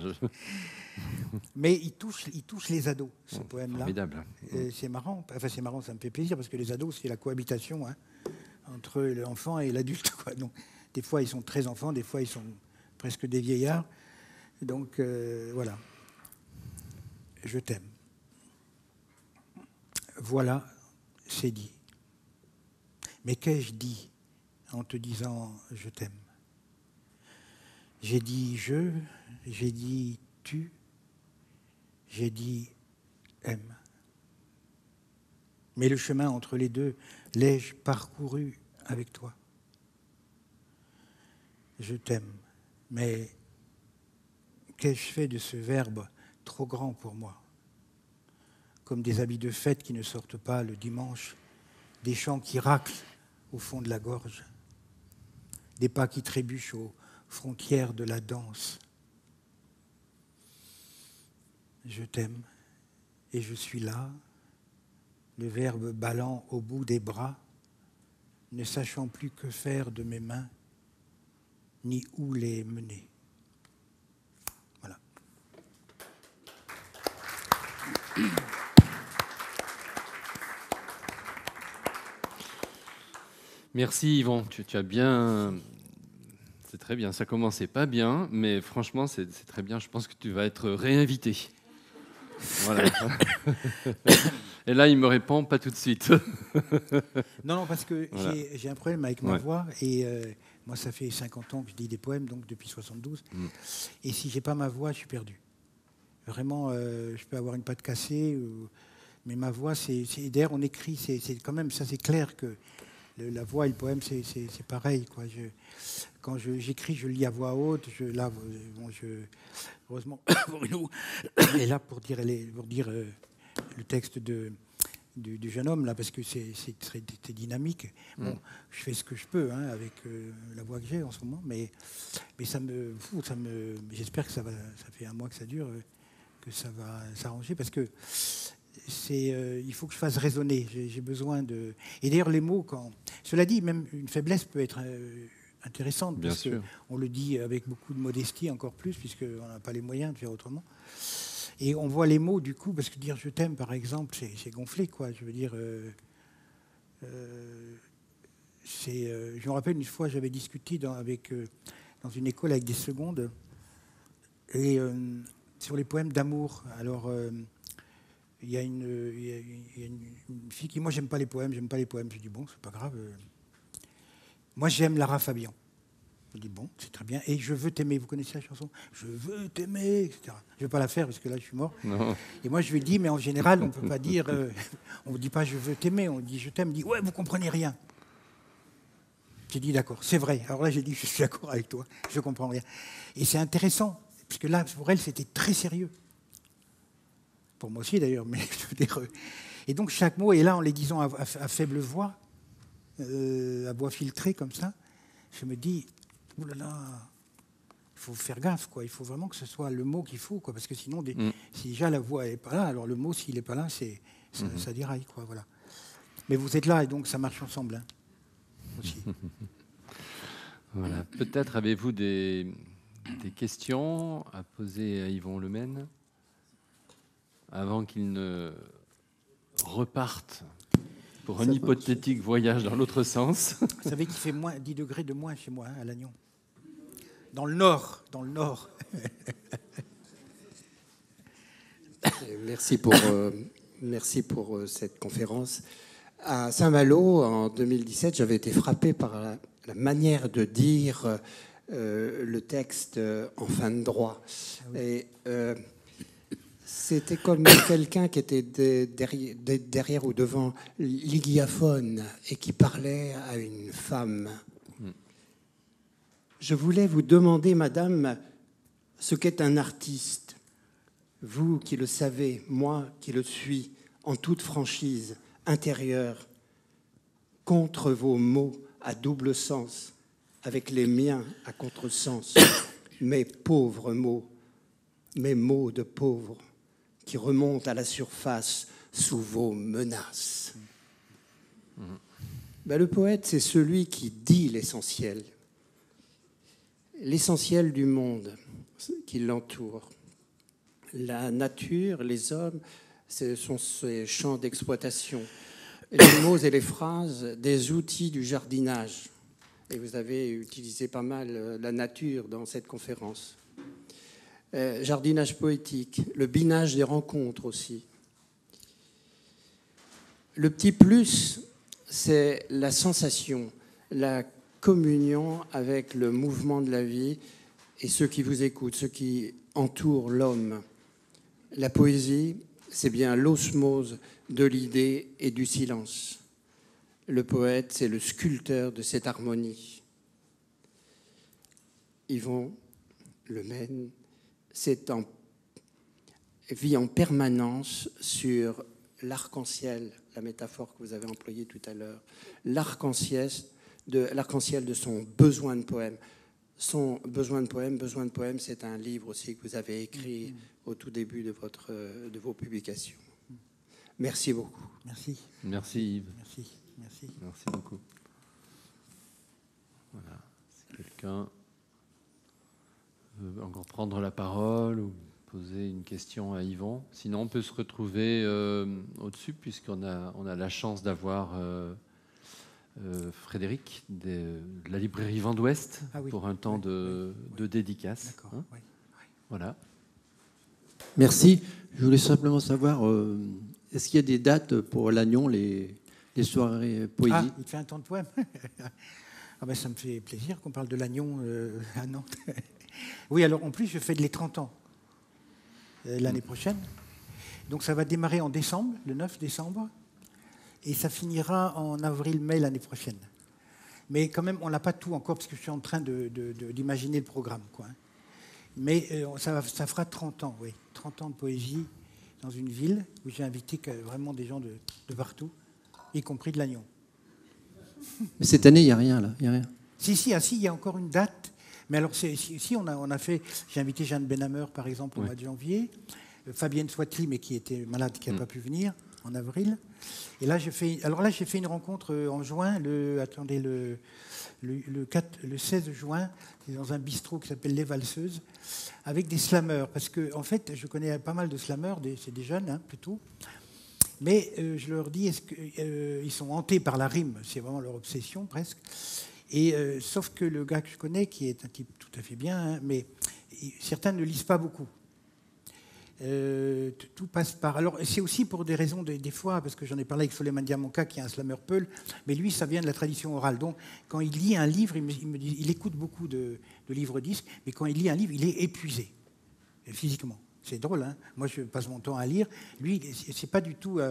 B: Mais il touche les ados, ce poème-là.
A: Formidable.
B: C'est marrant. Enfin, c'est marrant, ça me fait plaisir parce que les ados, c'est la cohabitation hein, entre l'enfant et l'adulte. Quoi. Donc, des fois, ils sont très enfants, des fois, ils sont presque des vieillards. Donc, voilà. Je t'aime. Voilà, c'est dit. Mais qu'ai-je dit en te disant je t'aime? J'ai dit je, j'ai dit tu, j'ai dit aime. Mais le chemin entre les deux, l'ai-je parcouru avec toi? Je t'aime, mais qu'ai-je fait de ce verbe trop grand pour moi? Comme des habits de fête qui ne sortent pas le dimanche, des chants qui raclent au fond de la gorge, des pas qui trébuchent aux frontières de la danse. Je t'aime et je suis là, le verbe ballant au bout des bras, ne sachant plus que faire de mes mains, ni où les mener. Voilà.
A: Merci Yvan, tu as bien... C'est très bien, ça commençait pas bien, mais franchement c'est très bien, je pense que tu vas être réinvité. Voilà. Et là il me répond pas tout de suite.
B: Non, parce que voilà. J'ai un problème avec ma voix, et moi ça fait 50 ans que je dis des poèmes, donc depuis 72, et si j'ai pas ma voix, je suis perdu. Vraiment, je peux avoir une patte cassée, mais ma voix, d'ailleurs on écrit, c'est quand même, ça c'est clair que la voix et le poème, c'est pareil. Quoi. Quand j'écris, je lis à voix haute. Heureusement, Bruno est là pour dire le texte du jeune homme, là, parce que c'est dynamique. Bon, je fais ce que je peux hein, avec la voix que j'ai en ce moment, mais j'espère que ça fait un mois que ça dure, que ça va s'arranger, parce que il faut que je fasse résonner. J'ai besoin de... Et d'ailleurs, les mots, cela dit, même une faiblesse peut être intéressante, parce qu'on le dit avec beaucoup de modestie, encore plus, puisqu'on n'a pas les moyens de faire autrement. Et on voit les mots, du coup, parce que dire « je t'aime », par exemple, c'est gonflé, quoi. Je veux dire... je me rappelle, une fois, j'avais discuté dans une école avec des secondes, et sur les poèmes d'amour. Alors... il y a une fille qui, moi, j'aime pas les poèmes. J'ai dit, bon, c'est pas grave. Moi, j'aime Lara Fabian. Je dis, bon, c'est très bien. Et je veux t'aimer. Vous connaissez la chanson? Je veux t'aimer, etc. Je ne vais pas la faire parce que là, je suis mort. Non. Et moi, je lui ai dit, mais en général, on ne peut pas dire, on ne dit pas je veux t'aimer, on dit je t'aime. On dit, ouais, vous comprenez rien. J'ai dit, d'accord, c'est vrai. Alors là, j'ai dit, je suis d'accord avec toi, je comprends rien. Et c'est intéressant, puisque là, pour elle, c'était très sérieux. Pour moi aussi d'ailleurs, mais je veux dire. Et donc chaque mot, et là en les disant à faible voix, à voix filtrée comme ça, je me dis, oh là là, il faut faire gaffe, quoi. Il faut vraiment que ce soit le mot qu'il faut, quoi, parce que sinon, si déjà la voix n'est pas là, alors le mot, s'il n'est pas là, ça déraille, quoi, voilà. Mais vous êtes là, et donc ça marche ensemble, hein, aussi.
A: Voilà. Peut-être avez-vous des questions à poser à Yvan Lemaine avant qu'il ne reparte pour un hypothétique voyage dans l'autre sens.
B: Vous savez qu'il fait moins 10 degrés de moins chez moi, hein, à Lannion. Dans le nord, dans le nord.
C: Merci pour cette conférence. À Saint-Malo, en 2017, j'avais été frappé par la manière de dire le texte en fin de droit. Ah oui. Et c'était comme quelqu'un qui était derrière ou devant l'hygiaphone et qui parlait à une femme. Je voulais vous demander, madame, ce qu'est un artiste. Vous qui le savez, moi qui le suis, en toute franchise intérieure, contre vos mots à double sens, avec les miens à contresens, mes pauvres mots, mes mots de pauvres, qui remontent à la surface sous vos menaces. Ben, le poète, c'est celui qui dit l'essentiel du monde qui l'entoure. La nature, les hommes, ce sont ces champs d'exploitation. Les mots et les phrases, des outils du jardinage. Et vous avez utilisé pas mal la nature dans cette conférence. Jardinage poétique, le binage des rencontres aussi. Le petit plus, c'est la sensation, la communion avec le mouvement de la vie et ceux qui vous écoutent, ceux qui entourent l'homme. La poésie, c'est bien l'osmose de l'idée et du silence. Le poète, c'est le sculpteur de cette harmonie. Yvon Le Maine vit en permanence sur l'arc-en-ciel, la métaphore que vous avez employée tout à l'heure, l'arc-en-ciel de son besoin de poème. Son besoin de poème, c'est un livre aussi que vous avez écrit au tout début de vos publications. Merci beaucoup.
B: Merci.
A: Merci Yves.
B: Merci.
A: Merci beaucoup. Voilà. Si quelqu'un veut encore prendre la parole ou poser une question à Yvon, sinon on peut se retrouver au-dessus puisqu'on a la chance d'avoir Frédéric de la librairie Vent d'Ouest pour un temps de dédicace. Hein, oui. Voilà.
D: Merci. Je voulais simplement savoir, est-ce qu'il y a des dates pour Lannion, les soirées poésie?
B: Ah, il fait un temps de poème. Ah ben, ça me fait plaisir qu'on parle de Lannion à Nantes. Oui, alors en plus, je fais les 30 ans l'année prochaine. Donc ça va démarrer en décembre, le 9 décembre. Et ça finira en avril-mai l'année prochaine. Mais quand même, on n'a pas tout encore, parce que je suis en train d'imaginer le programme, quoi. Mais ça fera 30 ans, oui. 30 ans de poésie dans une ville où j'ai invité vraiment des gens de partout, y compris de Lannion.
D: Mais cette année, il n'y a rien, là. Il y a rien.
B: Si, il y a encore une date. Mais alors, on a fait... J'ai invité Jeanne Benhammer, par exemple, au mois de janvier. Fabienne Swatli, mais qui était malade, qui n'a pas pu venir, en avril. Et là, j'ai fait une rencontre en juin, le 16 juin, dans un bistrot qui s'appelle Les Valseuses, avec des slammeurs. Parce que, en fait, je connais pas mal de slammeurs, c'est des jeunes, hein, plutôt. Mais je leur dis, ils sont hantés par la rime, c'est vraiment leur obsession, presque. Et sauf que le gars que je connais, qui est un type tout à fait bien, hein, mais certains ne lisent pas beaucoup. Tout passe par... Alors, c'est aussi pour des raisons, des fois, parce que j'en ai parlé avec Soleiman Diamanka, qui est un slammer peul, mais lui, ça vient de la tradition orale. Donc, quand il lit un livre, il écoute beaucoup de livres-disques, mais quand il lit un livre, il est épuisé, physiquement. C'est drôle, hein. Moi, je passe mon temps à lire. Lui, c'est pas du tout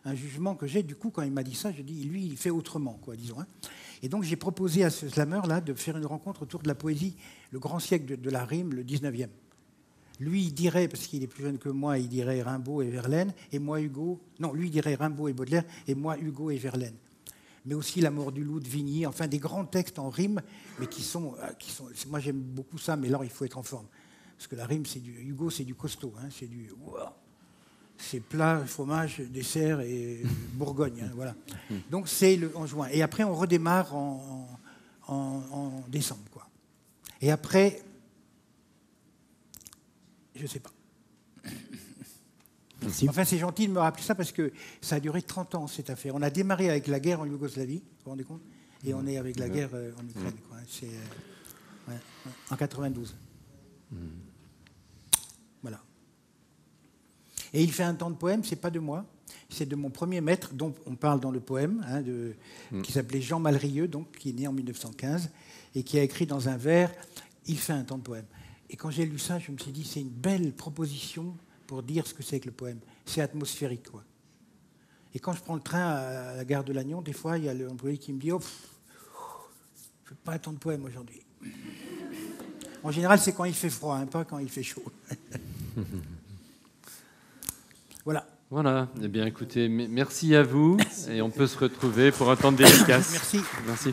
B: un jugement que j'ai. Du coup, quand il m'a dit ça, je dis, lui, il fait autrement, quoi, disons. Hein. Et donc, j'ai proposé à ce slammer-là de faire une rencontre autour de la poésie, le grand siècle de la rime, le 19e. Lui, il dirait, parce qu'il est plus jeune que moi, il dirait Rimbaud et Verlaine, et moi, Hugo... Non, lui, il dirait Rimbaud et Baudelaire, et moi, Hugo et Verlaine. Mais aussi La mort du loup de Vigny, enfin, des grands textes en rime, mais qui sont... Moi, j'aime beaucoup ça, mais là, il faut être en forme. Parce que la rime, Hugo, c'est du costaud, hein, c'est du... C'est plat, fromage, dessert et Bourgogne, hein, voilà. Donc, c'est en juin. Et après, on redémarre en décembre, quoi. Et après... Je ne sais pas.
D: Merci.
B: Enfin, c'est gentil de me rappeler ça parce que ça a duré 30 ans, cette affaire. On a démarré avec la guerre en Yougoslavie, vous vous rendez compte? Et on est avec la guerre en Ukraine, quoi. C'est en 92. Voilà. Et il fait un temps de poème, c'est pas de moi, c'est de mon premier maître, dont on parle dans le poème, qui s'appelait Jean Malrieux, donc, qui est né en 1915, et qui a écrit dans un vers « Il fait un temps de poème ». Et quand j'ai lu ça, je me suis dit, c'est une belle proposition pour dire ce que c'est que le poème. C'est atmosphérique, quoi. Et quand je prends le train à la gare de Lannion, des fois, il y a l'employé qui me dit « Oh, je ne fais pas un temps de poème aujourd'hui ». En général, c'est quand il fait froid, hein, pas quand il fait chaud. Voilà.
A: Voilà. Eh bien, écoutez, merci à vous. Et on peut se retrouver pour un temps de dédicace.
B: Merci.
A: Merci.